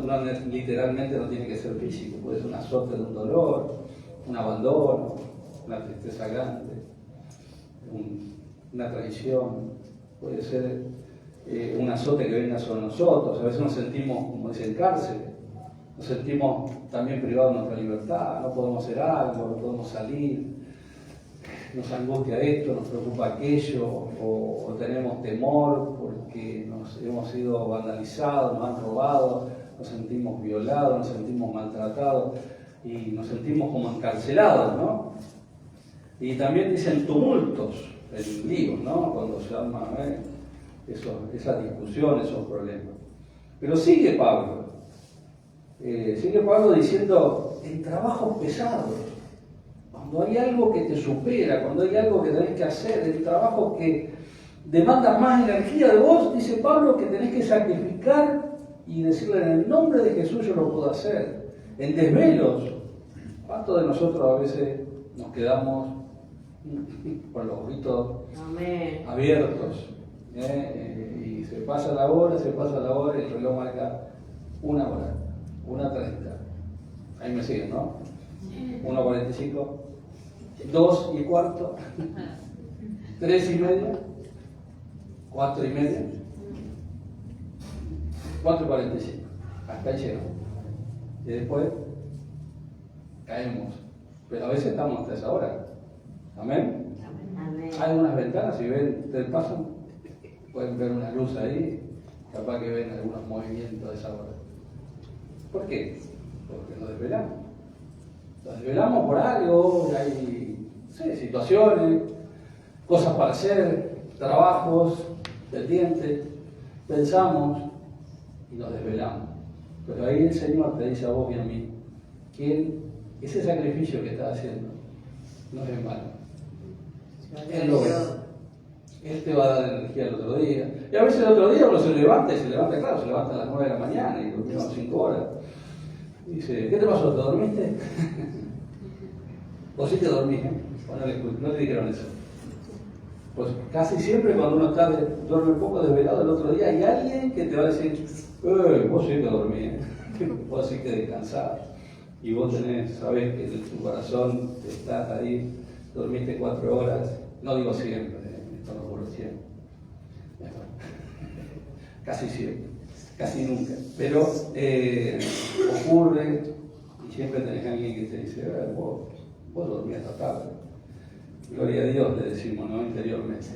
literalmente no tiene que ser físico, puede ser un azote de un dolor, un abandono, una tristeza grande, una traición, puede ser un azote que venga sobre nosotros. A veces nos sentimos, como dicen, cárcel, nos sentimos también privados de nuestra libertad, no podemos hacer algo, no podemos salir, nos angustia esto, nos preocupa aquello, o tenemos temor porque nos hemos sido vandalizados, nos han robado, nos sentimos violados, nos sentimos maltratados y nos sentimos como encarcelados, ¿no? Y también dicen tumultos, en líos, ¿no? Cuando se llama esas discusiones, esos problemas. Pero sigue Pablo diciendo, en trabajos pesados, cuando hay algo que te supera, cuando hay algo que tenés que hacer, en trabajos que demandan más energía de vos, dice Pablo que tenés que sacrificar y decirle, en el nombre de Jesús yo lo puedo hacer. En desvelos, ¿cuántos de nosotros a veces nos quedamos con los ojitos abiertos? Y se pasa la hora y el reloj marca 1 hora, 1:30. Ahí me siguen, ¿no? 1:45, 2:15, 3:30, 4:30, 4:45. Hasta ahí llegamos. Y después caemos. Pero a veces estamos hasta esa hora. ¿Amén? Amén. Hay unas ventanas, si ven, ustedes pasan, pueden ver una luz ahí, capaz que ven algunos movimientos de esa hora. ¿Por qué? Porque nos desvelamos. Nos desvelamos por algo, hay situaciones, cosas para hacer, trabajos, pendientes, pensamos y nos desvelamos. Pero ahí el Señor te dice a vos y a mí que ese sacrificio que estás haciendo no es en vano. Él lo ve. Él te va a dar energía el otro día. Y a veces el otro día uno se levanta, claro, se levanta a las 9 de la mañana y durmió 5 horas. Y dice, ¿qué te pasó? ¿Te dormiste? ¿O sí te dormiste? ¿O no te dijeron eso? Pues casi siempre cuando uno duerme un poco desvelado el otro día, hay alguien que te va a decir, vos sí te dormí, vos sí que descansás. Y vos sabés que en tu corazón estás ahí, dormiste 4 horas, no digo siempre, esto no ocurre siempre, casi siempre, casi nunca, pero ocurre y siempre tenés a alguien que te dice, vos dormías hasta tarde. Gloria a Dios, le decimos, ¿no? Interiormente,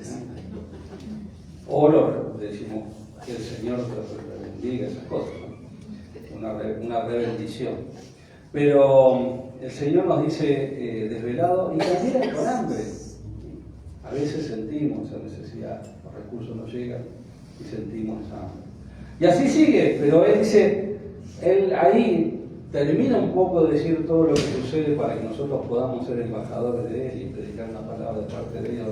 ¿no? Oro, le decimos, que el Señor te bendiga esas cosas, ¿no? Una rebendición. Pero el Señor nos dice desvelado y también con hambre. A veces sentimos esa necesidad, los recursos no llegan y sentimos esa hambre. Y así sigue, pero Él dice, Él ahí termina un poco de decir todo lo que sucede para que nosotros podamos ser embajadores de Él y predicar una palabra de parte de Dios.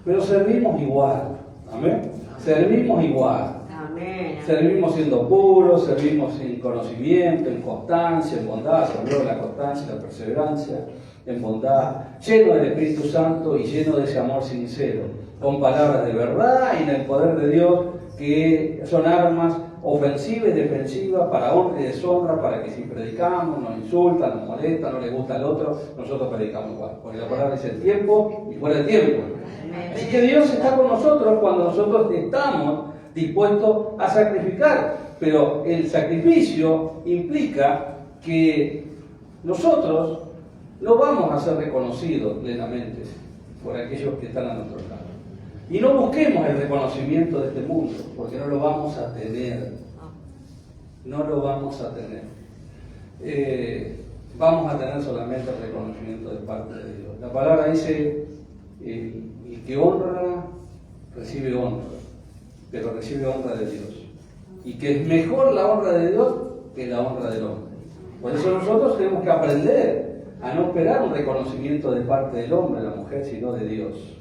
Pero servimos igual, ¿amén? Servimos igual. Amén. Servimos siendo puros, servimos en conocimiento, en constancia, en bondad, se habló de la constancia, la perseverancia, en bondad, lleno del Espíritu Santo y lleno de ese amor sincero, con palabras de verdad y en el poder de Dios, que son armas ofensivas y defensivas para honra y deshonra, para que si predicamos, nos insultan, nos molestan, no le gusta al otro, nosotros predicamos igual, porque la palabra dice el tiempo y fuera de tiempo. Así que Dios está con nosotros cuando nosotros estamos dispuestos a sacrificar, pero el sacrificio implica que nosotros no vamos a ser reconocidos plenamente por aquellos que están a nuestro lado. Y no busquemos el reconocimiento de este mundo, porque no lo vamos a tener. No lo vamos a tener. Vamos a tener solamente el reconocimiento de parte de Dios. La palabra dice, el que honra, recibe honra, pero recibe honra de Dios. Y que es mejor la honra de Dios que la honra del hombre. Por eso nosotros tenemos que aprender a no esperar un reconocimiento de parte del hombre, de la mujer, sino de Dios.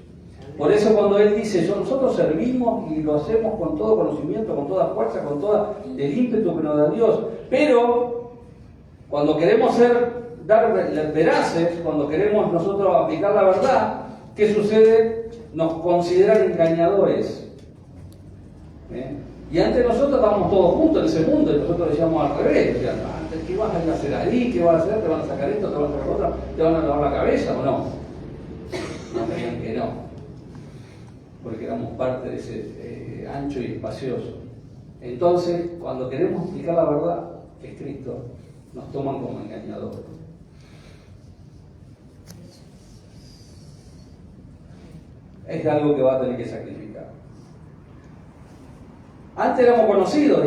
Por eso cuando Él dice, nosotros servimos y lo hacemos con todo conocimiento, con toda fuerza, con todo el ímpetu que nos da Dios. Pero cuando queremos dar veraces, cuando queremos nosotros aplicar la verdad, ¿qué sucede? Nos consideran engañadores. Y antes nosotros estábamos todos juntos en ese mundo y nosotros decíamos al revés. Decían, ¿qué vas a hacer ahí? ¿Qué vas a hacer? ¿Te van a sacar esto? ¿Te van a sacar otra? ¿Te van a lavar la cabeza o no? No creían que no. Porque éramos parte de ese ancho y espacioso. Entonces, cuando queremos explicar la verdad, que es Cristo, nos toman como engañadores. Es algo que va a tener que sacrificar. Antes éramos conocidos,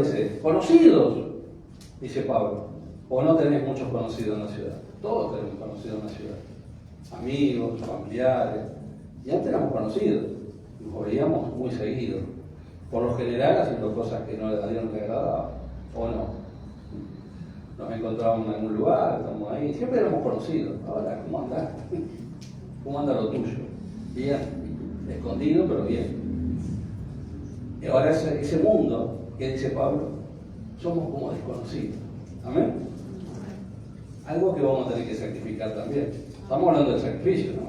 dice Pablo. O no tenés muchos conocidos en la ciudad. Todos tenemos conocidos en la ciudad. Amigos, familiares. Y antes éramos conocidos. Nos veíamos muy seguido, por lo general haciendo cosas que a Dios no le agradaban, o no. Nos encontrábamos en algún lugar, estamos ahí, siempre éramos conocidos. Ahora, ¿cómo andás? ¿Cómo anda lo tuyo? Bien, escondido, pero bien. Y ahora ese mundo, que dice Pablo, somos como desconocidos. ¿Amén? Algo que vamos a tener que sacrificar también. Estamos hablando del sacrificio, ¿no?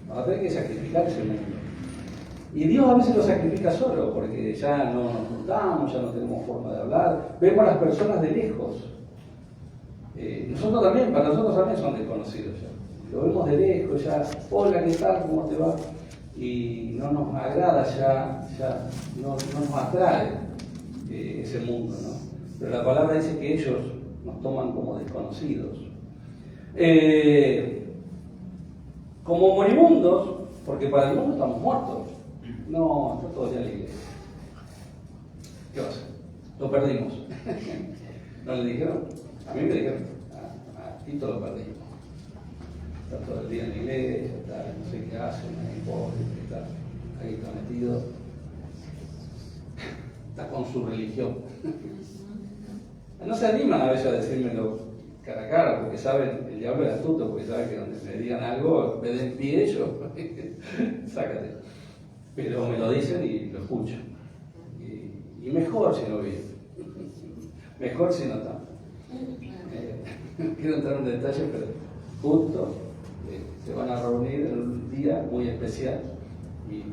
Vamos a tener que sacrificar ese mundo. Y Dios a veces lo sacrifica solo, porque ya no nos juntamos, ya no tenemos forma de hablar. Vemos a las personas de lejos. nosotros también, para nosotros también son desconocidos ya. Lo vemos de lejos ya, hola, ¿qué tal? ¿Cómo te va? Y no nos agrada ya no nos atrae ese mundo, ¿no? Pero la palabra dice que ellos nos toman como desconocidos. Como moribundos, porque para el mundo estamos muertos. No, está todo ya en la iglesia. ¿Qué va a hacer? Lo perdimos. ¿No le dijeron? A mí me dijeron, a Tito lo perdimos. Está todo el día en la iglesia, está, no sé qué hacen, ahí pobre, ahí está metido. Está con su religión. No se animan a veces a decírmelo cara a cara, porque saben, el diablo es astuto, porque sabe que donde me digan algo, me den pie ellos, sácate. Pero me lo dicen y lo escucho. Y mejor si no viene. Mejor si no tanto. Quiero entrar en detalle, pero justo se van a reunir en un día muy especial y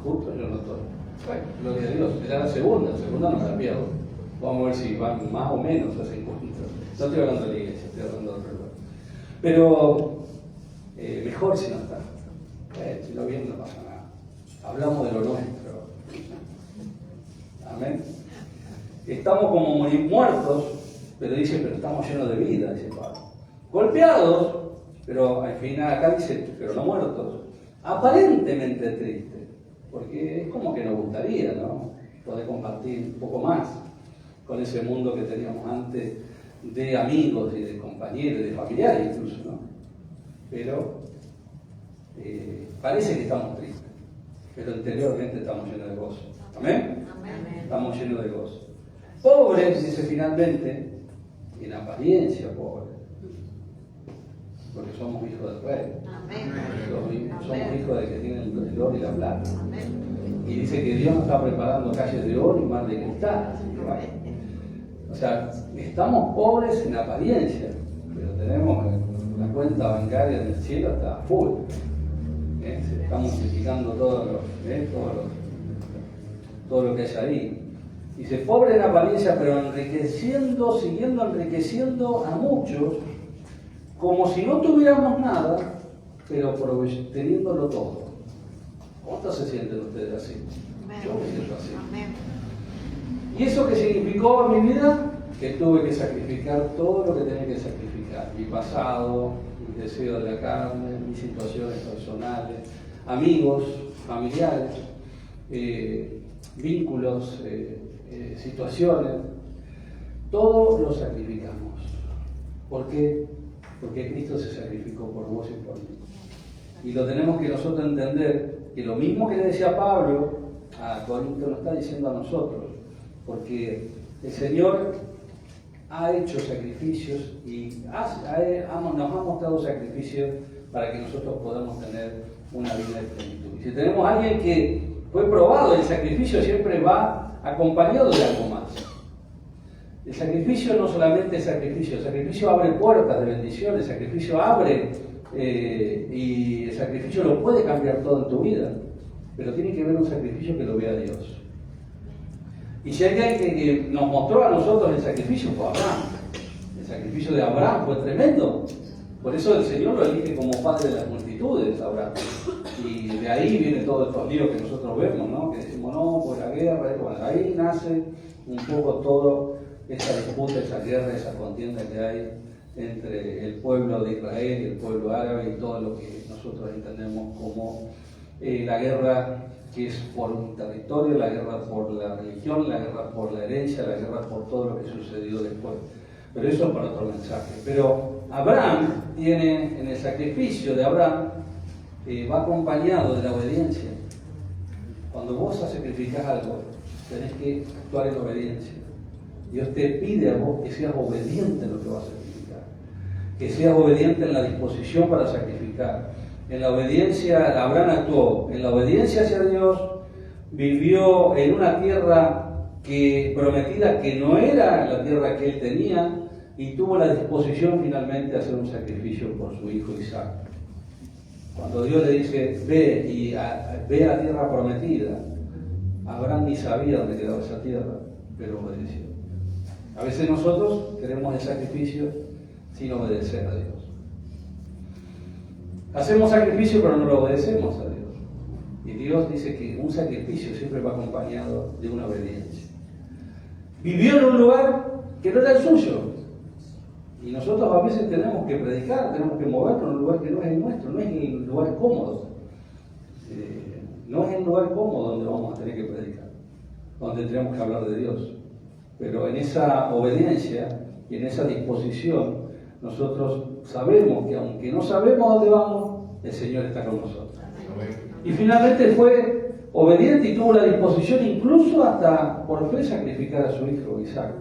justo yo no estoy. Bueno, gloria a Dios, será la segunda no me la pierdo. Vamos a ver si van más o menos a ese encuentro. No estoy hablando de la iglesia, estoy hablando de otro lugar. Pero mejor si no está. Si lo bien no pasa nada. Hablamos de lo nuestro. Amén. Estamos como muertos, pero estamos llenos de vida, dice Pablo. Golpeados, pero al final acá dice, pero no muertos. Aparentemente tristes, porque es como que nos gustaría, ¿no? Poder compartir un poco más con ese mundo que teníamos antes de amigos y de compañeros, de familiares incluso, ¿no? Pero parece que estamos tristes, pero interiormente estamos llenos de gozo. ¿Amén? Amén. Estamos llenos de gozo. Pobres, dice finalmente, en apariencia pobres, porque somos hijos del Rey. Amén. Somos hijos de que tienen el oro y la plata. Amén. Y dice que Dios nos está preparando calles de oro y mar de cristal. O sea, estamos pobres en apariencia, pero tenemos la cuenta bancaria del cielo hasta full. Se está multiplicando todo lo que hay ahí. Dice, pobre en apariencia, pero siguiendo enriqueciendo a muchos, como si no tuviéramos nada, pero teniéndolo todo. ¿Cuántos se sienten ustedes así? Yo me siento así. ¿Y eso qué significó en mi vida? Que tuve que sacrificar todo lo que tenía que sacrificar. Mi pasado, mis deseos de la carne, mis situaciones personales, amigos, familiares, vínculos, situaciones. Todo lo sacrificamos. ¿Por qué? Porque Cristo se sacrificó por vos y por mí. Y lo tenemos que nosotros entender, que lo mismo que le decía Pablo a Corinto lo está diciendo a nosotros. Porque el Señor ha hecho sacrificios y nos ha mostrado sacrificios para que nosotros podamos tener una vida de plenitud. Y si tenemos a alguien que fue probado, el sacrificio siempre va acompañado de algo más. El sacrificio no solamente es sacrificio, el sacrificio abre puertas de bendición, el sacrificio abre y el sacrificio lo puede cambiar todo en tu vida, pero tiene que haber un sacrificio que lo vea Dios. Y si hay alguien que nos mostró a nosotros el sacrificio, fue Abraham. El sacrificio de Abraham fue tremendo. Por eso el Señor lo elige como padre de las multitudes, Abraham. Y de ahí vienen todos estos líos que nosotros vemos, ¿no? Que decimos, no, pues la guerra. Bueno, ahí nace un poco todo esa disputa, esa guerra, esa contienda que hay entre el pueblo de Israel y el pueblo árabe y todo lo que nosotros entendemos como la guerra que es por un territorio, la guerra por la religión, la guerra por la herencia, la guerra por todo lo que sucedió después. Pero eso es para otro mensaje. Pero Abraham tiene, en el sacrificio de Abraham, va acompañado de la obediencia. Cuando vos sacrificás algo, tenés que actuar en obediencia. Dios te pide a vos que seas obediente en lo que vas a sacrificar, que seas obediente en la disposición para sacrificar. En la obediencia, Abraham actuó, en la obediencia hacia Dios, vivió en una tierra prometida que no era la tierra que él tenía, y tuvo la disposición finalmente a hacer un sacrificio por su hijo Isaac. Cuando Dios le dice, ve a la tierra prometida, Abraham ni sabía dónde quedaba esa tierra, pero obedeció. A veces nosotros queremos el sacrificio sin obedecer a Dios. Hacemos sacrificio pero no lo obedecemos a Dios. Y Dios dice que un sacrificio siempre va acompañado de una obediencia. Vivió en un lugar que no era el suyo. Y nosotros a veces tenemos que predicar, tenemos que movernos en un lugar que no es el nuestro, no es el lugar cómodo. No es el lugar cómodo donde vamos a tener que predicar, donde tenemos que hablar de Dios. Pero en esa obediencia y en esa disposición, nosotros sabemos que aunque no sabemos a dónde vamos, el Señor está con nosotros. Y finalmente fue obediente y tuvo la disposición incluso hasta por fe sacrificar a su hijo Isaac.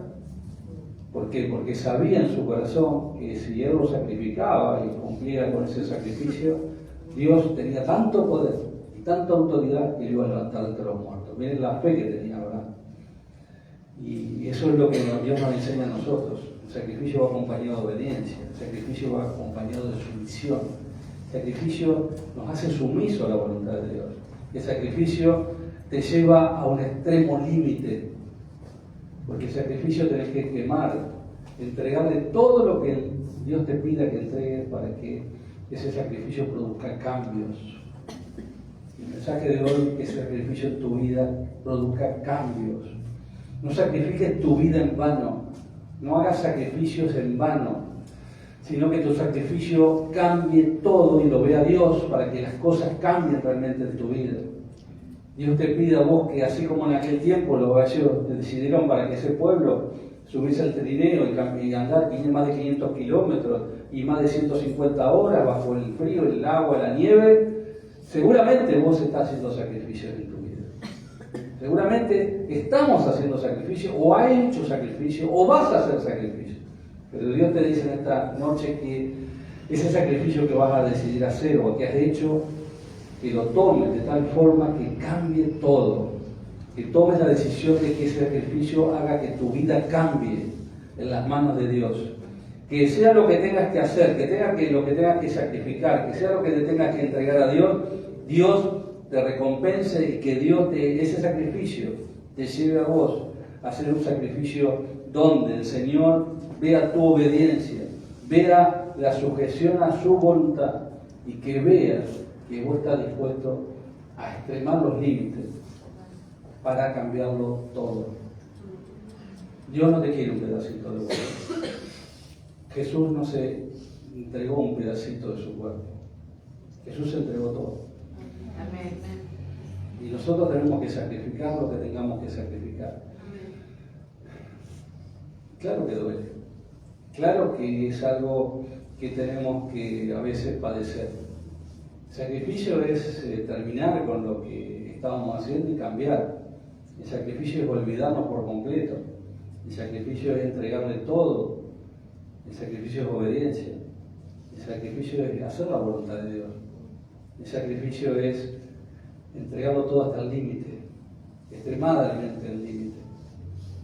¿Por qué? Porque sabía en su corazón que si él lo sacrificaba y cumplía con ese sacrificio, Dios tenía tanto poder y tanta autoridad que lo iba a levantar entre los muertos. Miren la fe que tenía Abraham. Y eso es lo que Dios nos enseña a nosotros. El sacrificio va acompañado de obediencia, el sacrificio va acompañado de sumisión. El sacrificio nos hace sumisos a la voluntad de Dios. El sacrificio te lleva a un extremo límite, porque el sacrificio tenés que quemar, entregarle todo lo que Dios te pida que entregues para que ese sacrificio produzca cambios. El mensaje de hoy es que ese sacrificio en tu vida produzca cambios. No sacrifiques tu vida en vano, no hagas sacrificios en vano, sino que tu sacrificio cambie todo y lo vea Dios para que las cosas cambien realmente en tu vida. Dios te pide a vos que así como en aquel tiempo los gallegos decidieron para que ese pueblo subiese al trineo y andar más de 500 kilómetros y más de 150 horas bajo el frío, el agua, la nieve, seguramente vos estás haciendo sacrificios en tu vida. Seguramente estamos haciendo sacrificio o has hecho sacrificio o vas a hacer sacrificio. Pero Dios te dice en esta noche que ese sacrificio que vas a decidir hacer o que has hecho, que lo tomes de tal forma que cambie todo, que tomes la decisión de que ese sacrificio haga que tu vida cambie en las manos de Dios, que sea lo que tengas que hacer, lo que tengas que sacrificar, que sea lo que te tengas que entregar a Dios, Dios te recompense y que Dios ese sacrificio te lleve a vos a hacer un sacrificio donde el Señor vea tu obediencia, vea la sujeción a su voluntad y que vea que vos estás dispuesto a extremar los límites para cambiarlo todo. Dios no te quiere un pedacito de cuerpo. Jesús no se entregó un pedacito de su cuerpo. Jesús se entregó todo. Amén. Y nosotros tenemos que sacrificar lo que tengamos que sacrificar. Claro que duele. Claro que es algo que tenemos que a veces padecer. Sacrificio es terminar con lo que estábamos haciendo y cambiar. El sacrificio es olvidarnos por completo. El sacrificio es entregarle todo. El sacrificio es obediencia. El sacrificio es hacer la voluntad de Dios. El sacrificio es entregarlo todo hasta el límite, extremadamente el límite.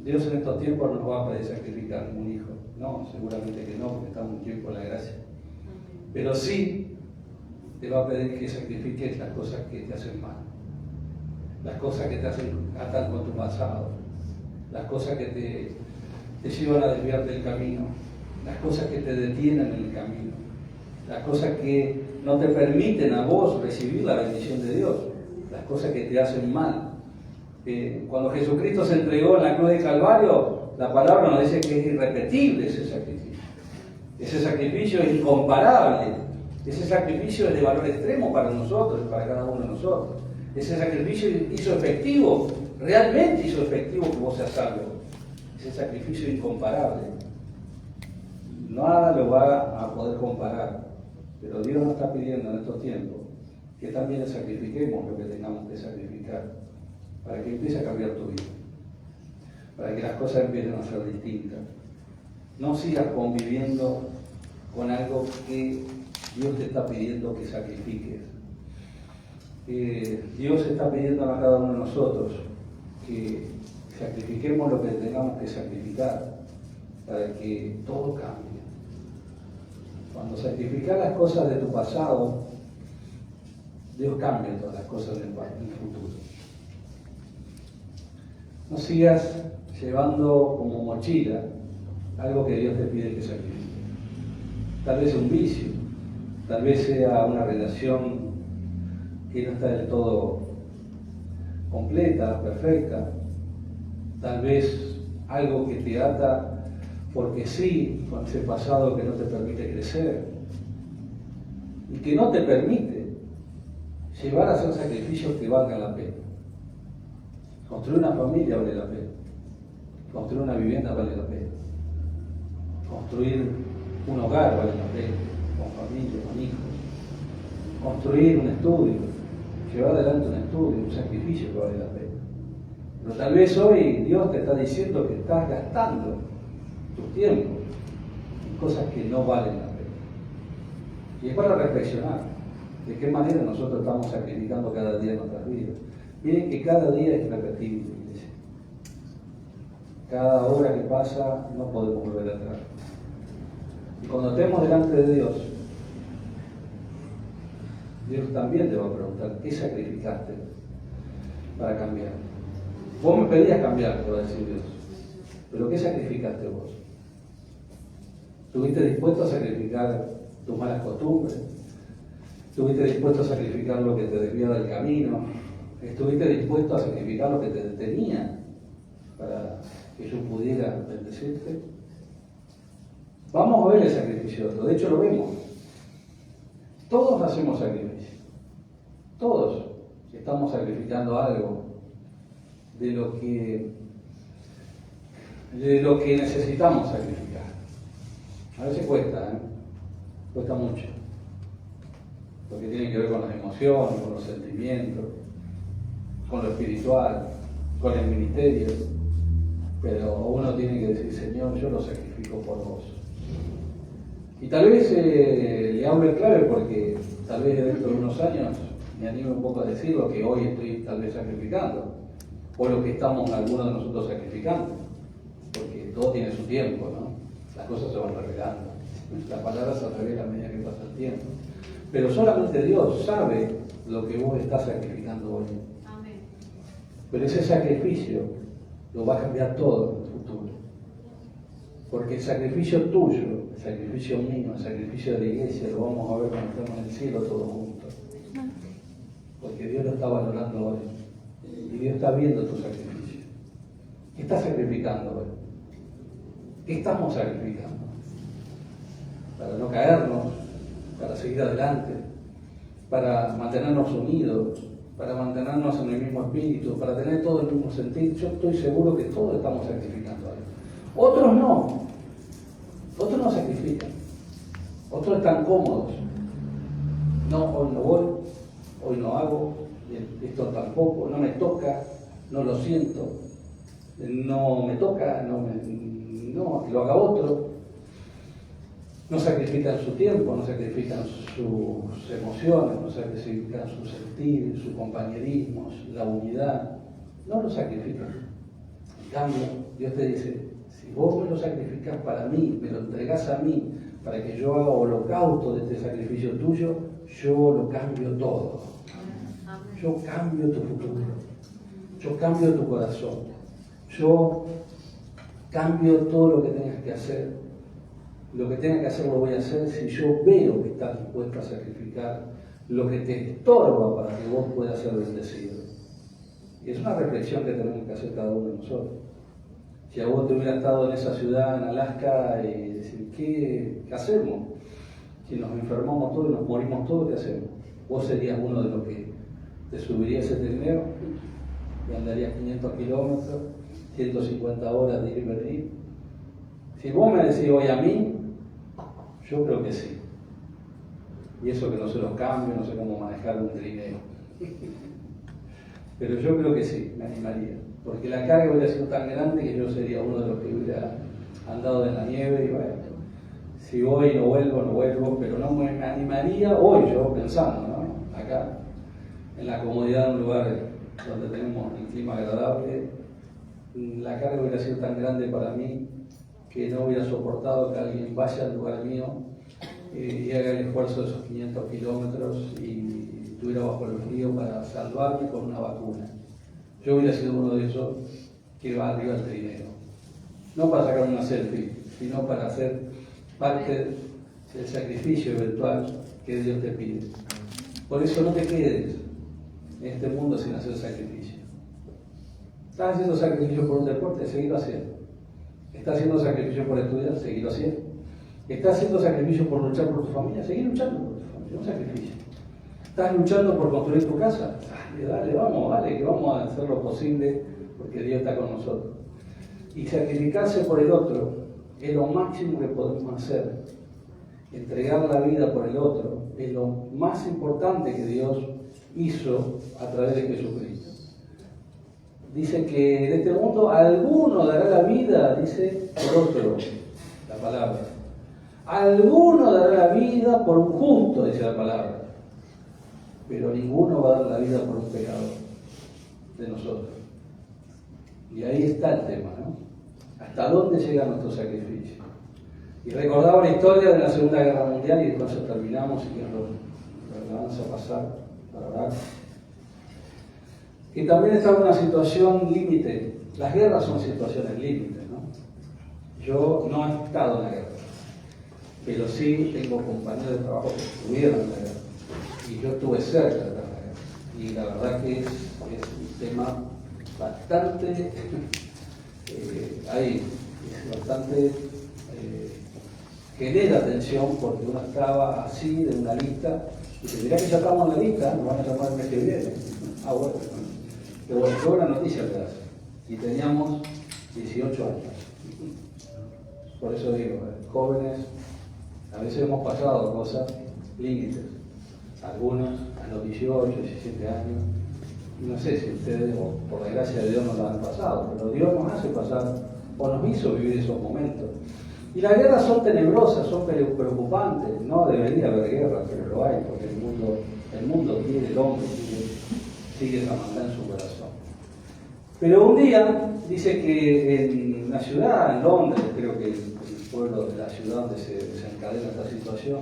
Dios en estos tiempos no nos va a pedir sacrificar un hijo. No, seguramente que no, porque estamos en un tiempo de la gracia. Pero sí te va a pedir que sacrifiques las cosas que te hacen mal, las cosas que te hacen atar con tu pasado, las cosas que te llevan a desviarte del camino, las cosas que te detienen en el camino, las cosas que no te permiten a vos recibir la bendición de Dios, las cosas que te hacen mal. Cuando Jesucristo se entregó en la cruz de Calvario, la palabra nos dice que es irrepetible ese sacrificio. Ese sacrificio es incomparable. Ese sacrificio es de valor extremo para nosotros y para cada uno de nosotros. Ese sacrificio hizo efectivo, realmente hizo efectivo que vos seas salvo. Ese sacrificio es incomparable. Nada lo va a poder comparar. Pero Dios nos está pidiendo en estos tiempos que también le sacrifiquemos lo que tengamos que sacrificar para que empiece a cambiar tu vida, para que las cosas empiecen a ser distintas. No sigas conviviendo con algo que Dios te está pidiendo que sacrifiques. Dios está pidiendo a cada uno de nosotros que sacrifiquemos lo que tengamos que sacrificar para que todo cambie. Cuando sacrificas las cosas de tu pasado, Dios cambia todas las cosas del futuro. No sigas llevando como mochila algo que Dios te pide que sacrifiques. tal vez sea un vicio, tal vez sea una relación que no está del todo completa, perfecta, tal vez algo que te ata porque sí, con ese pasado que no te permite crecer y que no te permite llevar a hacer sacrificios que valgan la pena. Construir una familia vale la pena, construir una vivienda vale la pena, construir un hogar vale la pena, con familia, con hijos, construir un estudio, llevar adelante un estudio, un sacrificio que vale la pena. Pero tal vez hoy Dios te está diciendo que estás gastando tu tiempo en cosas que no valen la pena. Y es para reflexionar de qué manera nosotros estamos sacrificando cada día nuestras vidas. Miren que cada día es repetible, iglesia. Cada hora que pasa no podemos volver atrás. Y cuando estemos delante de Dios, Dios también te va a preguntar, ¿qué sacrificaste para cambiar? Vos me pedías cambiar, te va a decir Dios, pero ¿qué sacrificaste vos? ¿Estuviste dispuesto a sacrificar tus malas costumbres? ¿Estuviste dispuesto a sacrificar lo que te desvía del camino? ¿Estuviste dispuesto a sacrificar lo que te detenía para que yo pudiera bendecirte? Vamos a ver el sacrificio. De hecho lo vemos. Todos hacemos sacrificio. Todos estamos sacrificando algo de lo que necesitamos sacrificar. A veces cuesta, cuesta mucho. Porque tiene que ver con las emociones, con los sentimientos, con lo espiritual, con el ministerio. Pero uno tiene que decir, Señor, yo lo sacrifico por vos. Y tal vez le hablo en clave porque tal vez dentro de unos años me anime un poco a decir lo que hoy estoy tal vez sacrificando, o lo que estamos algunos de nosotros sacrificando, porque todo tiene su tiempo, ¿no? Las cosas se van revelando, las palabras se revelan a medida que pasa el tiempo. Pero solamente Dios sabe lo que vos estás sacrificando hoy. Amén. Pero ese sacrificio lo va a cambiar todo en el futuro. Porque el sacrificio tuyo, el sacrificio mío, el sacrificio de la iglesia, lo vamos a ver cuando estemos en el cielo todos juntos. Porque Dios lo está valorando hoy. Y Dios está viendo tu sacrificio. ¿Qué estás sacrificando hoy? ¿Qué estamos sacrificando? Para no caernos, para seguir adelante, para mantenernos unidos, para mantenernos en el mismo espíritu, para tener todo el mismo sentido. Yo estoy seguro que todos estamos sacrificando algo. Otros no. Otros no sacrifican. Otros están cómodos. No, hoy no voy, hoy no hago, esto tampoco, no me toca, no lo siento, no me toca, no, que lo haga otro. No sacrifican su tiempo, no sacrifican sus emociones, no sacrifican su sentir, su compañerismo, la unidad. No lo sacrifican. En cambio, Dios te dice, si vos me lo sacrificás para mí, me lo entregás a mí, para que yo haga holocausto de este sacrificio tuyo, yo lo cambio todo. Yo cambio tu futuro. Yo cambio tu corazón. Yo cambio todo lo que tengas que hacer. Lo que tengas que hacer lo voy a hacer si yo veo que estás dispuesto a sacrificar lo que te estorba para que vos puedas ser bendecido. Y es una reflexión que tenemos que hacer cada uno de nosotros. Si a vos te hubiera estado en esa ciudad, en Alaska, y decir, ¿qué hacemos? Si nos enfermamos todos y nos morimos todos, ¿qué hacemos? Vos serías uno de los que te subiría ese trineo y andarías 500 kilómetros, 150 horas de ir y venir. Si vos me decís hoy a mí, yo creo que sí. Y eso que no sé los cambios, no sé cómo manejar un trineo. Pero yo creo que sí, me animaría. Porque la carga hubiera sido tan grande que yo sería uno de los que hubiera andado en la nieve y bueno, si voy no vuelvo, pero no me animaría hoy yo pensando, ¿no? Acá, en la comodidad de un lugar donde tenemos un clima agradable, la carga hubiera sido tan grande para mí que no hubiera soportado que alguien vaya al lugar mío y haga el esfuerzo de esos 500 kilómetros y estuviera bajo el frío para salvarme con una vacuna. Yo hubiera sido uno de esos que va arriba del trineo. No para sacar una selfie, sino para ser parte el sacrificio eventual que Dios te pide. Por eso no te quedes en este mundo sin hacer sacrificio. ¿Estás haciendo sacrificio por un deporte? Seguilo haciendo. ¿Estás haciendo sacrificio por estudiar? Seguilo haciendo. ¿Estás haciendo sacrificio por luchar por tu familia? Seguí luchando por tu familia, un sacrificio. ¿Estás luchando por construir tu casa? Dale, vamos, dale, que vamos a hacer lo posible porque Dios está con nosotros. Y sacrificarse por el otro es lo máximo que podemos hacer. Entregar la vida por el otro es lo más importante que Dios hizo a través de Jesucristo. Dice que en este mundo alguno dará la vida, dice, por otro, la palabra. Alguno dará la vida por un justo, dice la palabra. Pero ninguno va a dar la vida por un pecador de nosotros. Y ahí está el tema, ¿no? ¿Hasta dónde llega nuestro sacrificio? Y recordaba la historia de la Segunda Guerra Mundial y después terminamos y lo vamos a pasar para orar. Que también estaba en una situación límite. Las guerras son situaciones límites, ¿no? Yo no he estado en la guerra, pero sí tengo compañeros de trabajo que estuvieron en la guerra. Y yo estuve cerca de la guerra. Y la verdad que es un tema bastante genera tensión porque uno estaba así de una lista y se dirá que ya estamos en la lista, nos van a llamar el mes que viene. Bueno, pero bueno, qué buena noticia te das. Y teníamos 18 años. Por eso digo, jóvenes, a veces hemos pasado cosas, límites. Algunos a los 18, 17 años. No sé si ustedes, o por la gracia de Dios, no lo han pasado, pero Dios nos hace pasar, o nos hizo vivir esos momentos. Y las guerras son tenebrosas, son preocupantes. No debería haber guerra, pero lo hay, porque el mundo quiere, el hombre sigue esa maldad en su corazón. Pero un día, dice que en la ciudad, en Londres, creo que el pueblo de la ciudad donde se desencadena esta situación,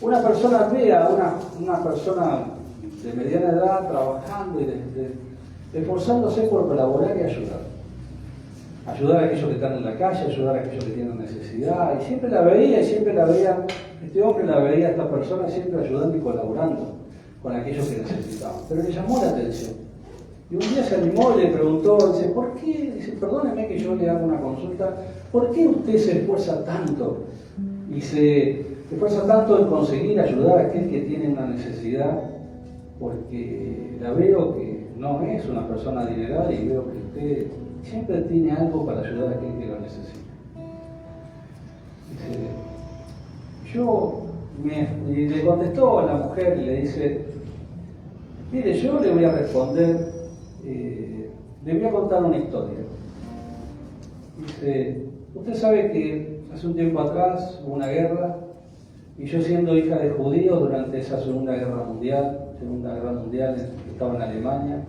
una persona ve a una persona de mediana edad trabajando y esforzándose por colaborar y ayudar. Ayudar a aquellos que están en la calle, ayudar a aquellos que tienen necesidad. Y siempre la veía, este hombre la veía a esta persona siempre ayudando y colaborando con aquellos que necesitaban. Pero le llamó la atención. Y un día se animó y le preguntó, dice, ¿por qué? Dice, perdóneme que yo le haga una consulta, ¿por qué usted se esfuerza tanto? Y se esfuerza tanto en conseguir ayudar a aquel que tiene una necesidad, porque la veo que no es una persona adinerada y veo que usted siempre tiene algo para ayudar a aquel que lo necesita. Dice, y le contestó a la mujer y le dice, mire, yo le voy a responder, le voy a contar una historia. Dice, usted sabe que hace un tiempo atrás hubo una guerra y yo siendo hija de judíos durante esa Segunda Guerra Mundial estaba en Alemania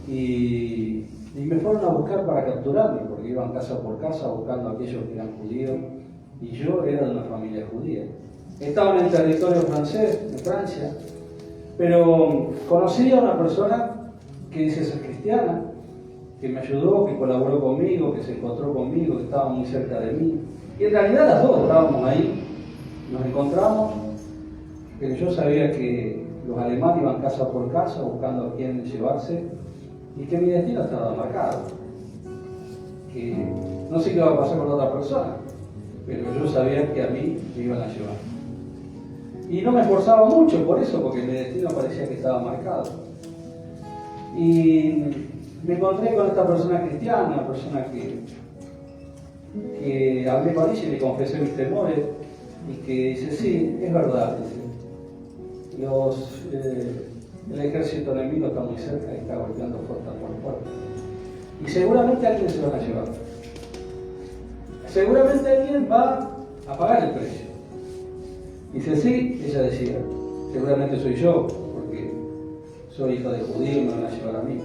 y me fueron a buscar para capturarme porque iban casa por casa buscando a aquellos que eran judíos y yo era de una familia judía. Estaba en el territorio francés, de Francia, pero conocí a una persona que dice ser cristiana, que me ayudó, que colaboró conmigo, que se encontró conmigo, que estaba muy cerca de mí. Y en realidad las dos estábamos ahí, nos encontramos, pero yo sabía que los alemanes iban casa por casa buscando a quién llevarse y que mi destino estaba marcado. Que no sé qué va a pasar con la otra persona, pero yo sabía que a mí me iban a llevar. Y no me esforzaba mucho por eso, porque mi destino parecía que estaba marcado. Y me encontré con esta persona cristiana, una persona que hablé con ella y le confesé mis temores, y que dice, sí, es verdad, dice, el ejército enemigo está muy cerca y está golpeando puerta por puerta. Y seguramente alguien se van a llevar. Seguramente alguien va a pagar el precio. Dice, sí, ella decía, seguramente soy yo, porque soy hijo de judío y me van a llevar a mí.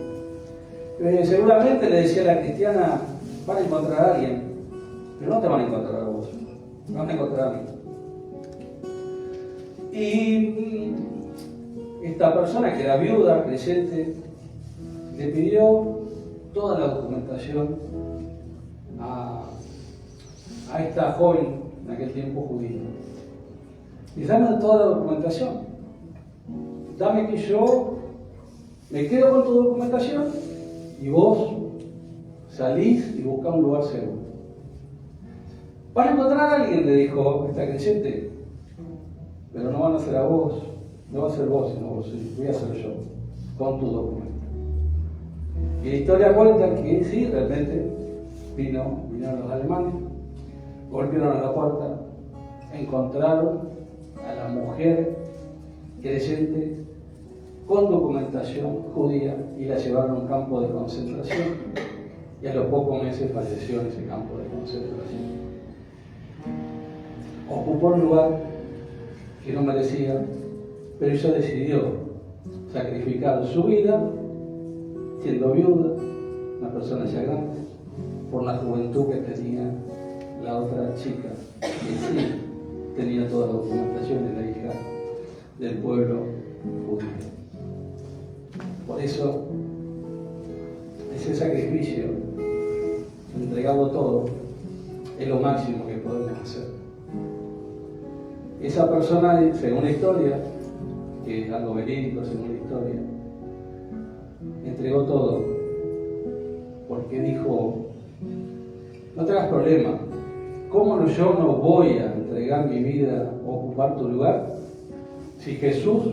Seguramente, le decía la cristiana, van a encontrar a alguien, pero no te van a encontrar a vos, van a encontrar a mí. Y esta persona, que era viuda, creyente, le pidió toda la documentación a esta joven, en aquel tiempo judía. y dame toda la documentación. Dame que yo me quedo con tu documentación y vos salís y buscás un lugar seguro. Van a encontrar a alguien, le dijo esta creyente, pero no van a ser a vos, no va a ser vos, sino vos, voy a ser yo, con tu documento. Y la historia cuenta que sí, realmente vinieron los alemanes, golpearon a la puerta, encontraron a la mujer creyente con documentación judía y la llevaron a un campo de concentración, y a los pocos meses falleció en ese campo de concentración. Ocupó un lugar que no merecía, pero ella decidió sacrificar su vida, siendo viuda, una persona ya grande, por la juventud que tenía la otra chica, que sí tenía toda la documentación de la hija del pueblo judío. Por eso, ese sacrificio, entregado todo, es lo máximo que podemos hacer. Esa persona, según la historia, que es algo verídico según la historia, entregó todo, porque dijo, no te hagas problema, ¿cómo yo no voy a entregar mi vida o ocupar tu lugar si Jesús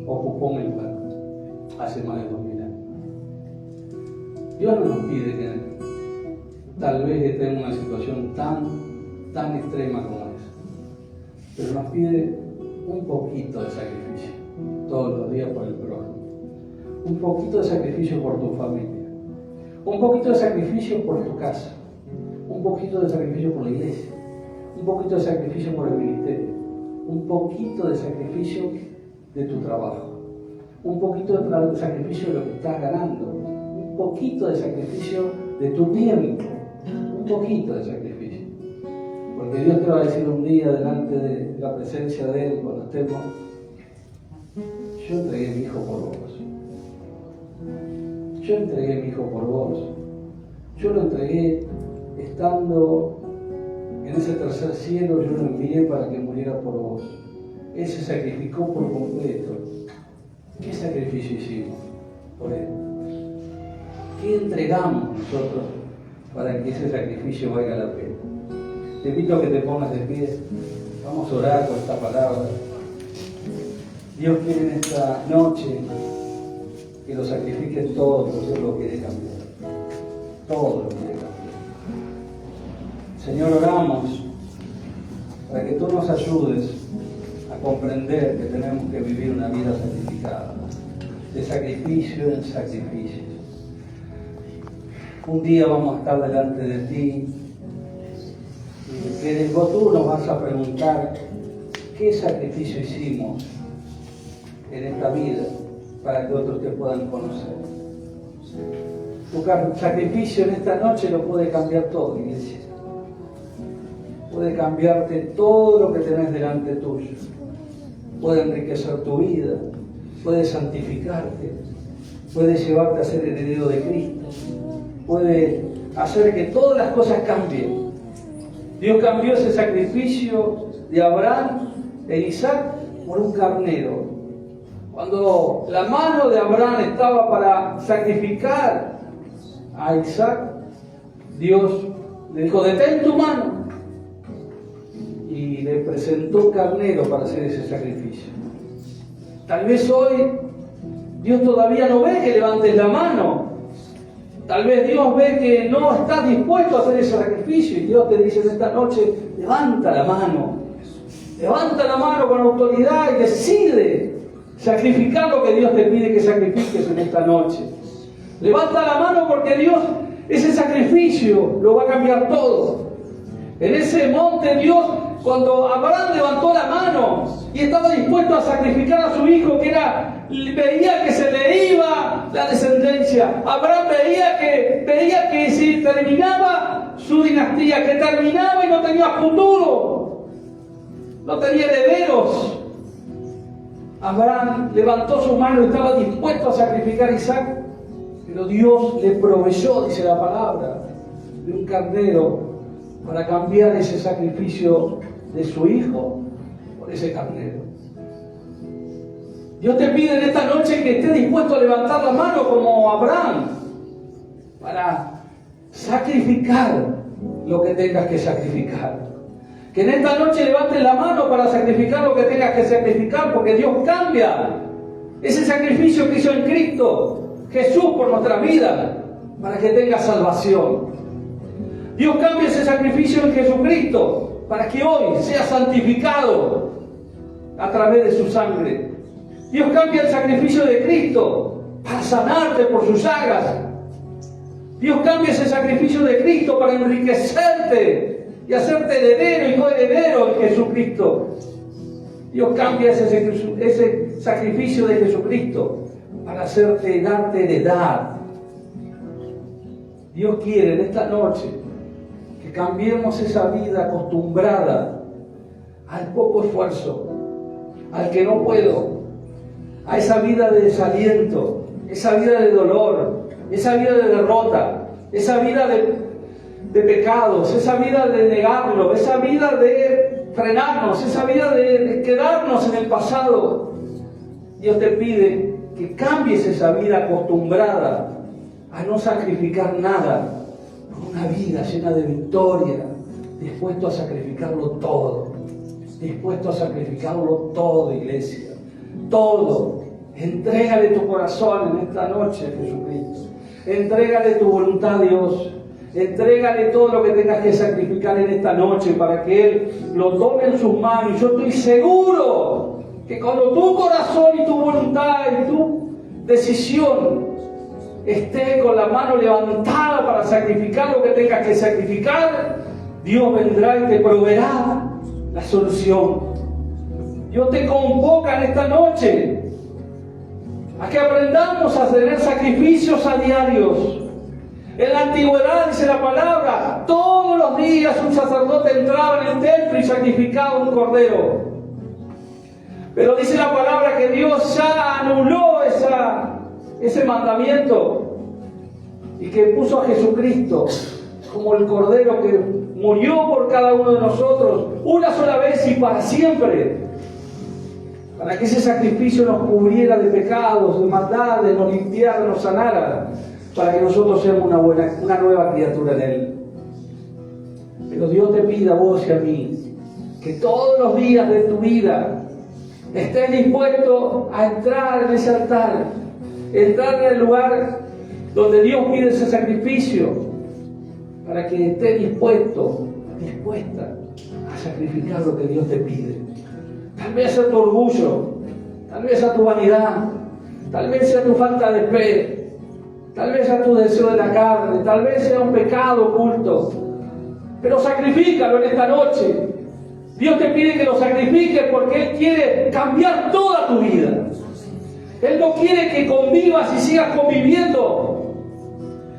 ocupó mi lugar hace más de 2000 años? Dios no nos pide que tal vez estemos en una situación tan extrema como esa, pero nos pide un poquito de sacrificio todos los días por el prójimo, un poquito de sacrificio por tu familia, un poquito de sacrificio por tu casa, un poquito de sacrificio por la iglesia, un poquito de sacrificio por el ministerio, un poquito de sacrificio de tu trabajo, un poquito de sacrificio de lo que estás ganando, un poquito de sacrificio de tu tiempo, un poquito de sacrificio. Porque Dios te va a decir un día delante de la presencia de Él, cuando estemos, yo entregué a mi hijo por vos. Yo entregué a mi hijo por vos. Yo lo entregué estando en ese tercer cielo, yo lo envié para que muriera por vos. Él se sacrificó por completo. ¿Qué sacrificio hicimos por Él? ¿Qué entregamos nosotros para que ese sacrificio valga la pena? Te invito a que te pongas de pie. Vamos a orar por esta palabra. Dios quiere en esta noche que lo sacrifiques todo, porque Él lo quiere cambiar. Todo lo quiere cambiar. Señor, oramos para que tú nos ayudes a comprender que tenemos que vivir una vida sacrificada, de sacrificio en sacrificio. Un día vamos a estar delante de ti y que tú nos vas a preguntar qué sacrificio hicimos en esta vida para que otros te puedan conocer. Tu sacrificio en esta noche lo puede cambiar todo, iglesia. Puede cambiarte todo lo que tenés delante tuyo. Puede enriquecer tu vida, puede santificarte, puede llevarte a ser heredero de Cristo, puede hacer que todas las cosas cambien. Dios cambió ese sacrificio de Abraham e Isaac por un carnero. Cuando la mano de Abraham estaba para sacrificar a Isaac, Dios le dijo, detén tu mano, y le presentó carnero para hacer ese sacrificio. Tal vez hoy Dios todavía no ve que levantes la mano. Tal vez Dios ve que no estás dispuesto a hacer ese sacrificio, y Dios te dice en esta noche, levanta la mano con autoridad y decide sacrificar lo que Dios te pide que sacrifiques en esta noche. Levanta la mano, porque Dios, ese sacrificio lo va a cambiar todo. En ese monte Dios, cuando Abraham levantó la mano y estaba dispuesto a sacrificar a su hijo, veía que se le iba la descendencia. Abraham veía que si terminaba su dinastía, que terminaba y no tenía futuro, no tenía herederos. Abraham levantó su mano y estaba dispuesto a sacrificar a Isaac, pero Dios le proveyó, dice la palabra, de un carnero para cambiar ese sacrificio de su hijo por ese carnero. Dios te pide en esta noche que estés dispuesto a levantar la mano como Abraham para sacrificar lo que tengas que sacrificar. Que en esta noche levantes la mano para sacrificar lo que tengas que sacrificar, porque Dios cambia ese sacrificio que hizo en Cristo Jesús por nuestra vida para que tengas salvación. Dios cambia ese sacrificio en Jesucristo para que hoy sea santificado a través de su sangre. Dios cambia el sacrificio de Cristo para sanarte por sus llagas. Dios cambia ese sacrificio de Cristo para enriquecerte y hacerte heredero y coheredero en Jesucristo. Dios cambia ese sacrificio de Jesucristo para darte heredad. Dios quiere en esta noche que cambiemos esa vida acostumbrada al poco esfuerzo, al que no puedo, a esa vida de desaliento, esa vida de dolor, esa vida de derrota, esa vida de pecados, esa vida de negarlo, esa vida de frenarnos, esa vida de quedarnos en el pasado. Dios te pide que cambies esa vida acostumbrada a no sacrificar nada por una vida llena de victoria, dispuesto a sacrificarlo todo, iglesia, todo. Entrégale tu corazón en esta noche a Jesucristo, entrégale tu voluntad a Dios, entrégale todo lo que tengas que sacrificar en esta noche para que Él lo tome en sus manos. Y yo estoy seguro que cuando tu corazón y tu voluntad y tu decisión esté con la mano levantada para sacrificar lo que tengas que sacrificar, Dios vendrá y te proveerá la solución. Dios te convoca en esta noche a que aprendamos a tener sacrificios a diarios. En la antigüedad, dice la palabra, todos los días un sacerdote entraba en el templo y sacrificaba un cordero. Pero dice la palabra que Dios ya anuló ese mandamiento y que puso a Jesucristo como el cordero que murió por cada uno de nosotros una sola vez y para siempre, para que ese sacrificio nos cubriera de pecados, de maldades, nos limpiara, nos sanara, para que nosotros seamos una nueva criatura en Él. Pero Dios te pide a vos y a mí que todos los días de tu vida estés dispuesto a entrar en ese altar, entrar en el lugar donde Dios pide ese sacrificio, para que estés dispuesta a sacrificar lo que Dios te pide. Tal vez sea tu orgullo, tal vez sea tu vanidad, tal vez sea tu falta de fe, tal vez sea tu deseo de la carne, tal vez sea un pecado oculto, pero sacrifícalo en esta noche. Dios te pide que lo sacrifiques porque Él quiere cambiar toda tu vida. Él no quiere que convivas y sigas conviviendo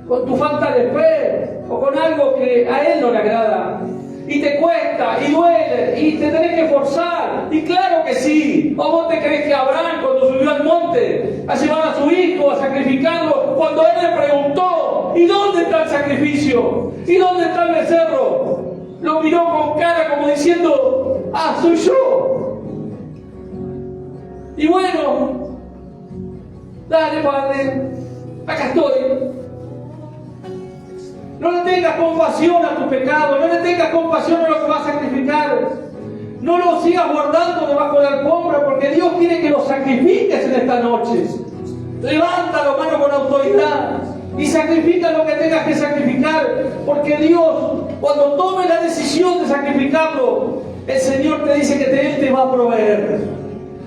con tu falta de fe o con algo que a Él no le agrada. Y te cuesta, y duele, y te tenés que forzar. Y claro que sí. ¿O vos te crees que Abraham, cuando subió al monte a llevar a su hijo, a sacrificarlo, cuando Él le preguntó, ¿y dónde está el sacrificio? ¿Y dónde está el becerro? Lo miró con cara como diciendo, ¡ah, soy yo! Y bueno, dale, Padre, acá estoy. No le tengas compasión a tu pecado, no le tengas compasión a lo que vas a sacrificar. No lo sigas guardando debajo de la alfombra, porque Dios quiere que lo sacrifiques en esta noche. Levanta la mano con autoridad y sacrifica lo que tengas que sacrificar, porque Dios, cuando tome la decisión de sacrificarlo, el Señor te dice que Él te va a proveer.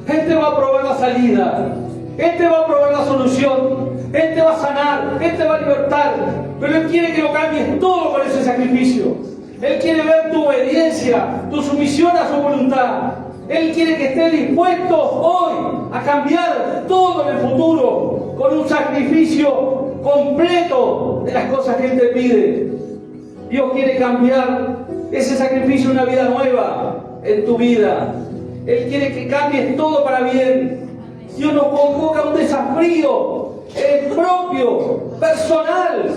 Él te va a proveer la salida, Él te va a proveer la solución, Él te va a sanar, Él te va a libertar. Pero Él quiere que lo cambies todo con ese sacrificio. Él quiere ver tu obediencia, tu sumisión a su voluntad. Él quiere que estés dispuesto hoy a cambiar todo en el futuro con un sacrificio completo de las cosas que Él te pide. Dios quiere cambiar ese sacrificio en una vida nueva en tu vida. Él quiere que cambies todo para bien. Dios nos convoca a un desafío propio, personal,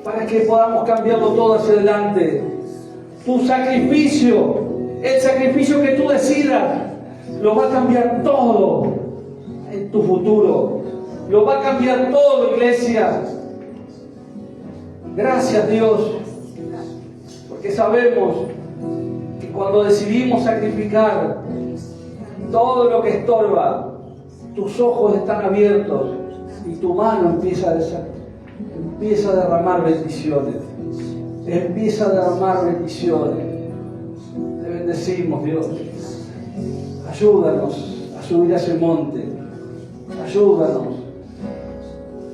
para que podamos cambiarlo todo hacia adelante. Tu sacrificio El sacrificio que tú decidas lo va a cambiar todo en tu futuro. Lo va a cambiar todo, iglesia. Gracias, Dios, porque sabemos que cuando decidimos sacrificar todo lo que estorba, tus ojos están abiertos y tu mano empieza a derramar bendiciones. Empieza a derramar bendiciones. Te bendecimos, Dios. Ayúdanos a subir a ese monte. Ayúdanos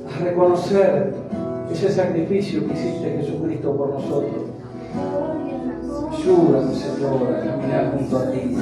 a reconocer ese sacrificio que hiciste, Jesucristo, por nosotros. Ayúdanos, Señor, a caminar junto a ti.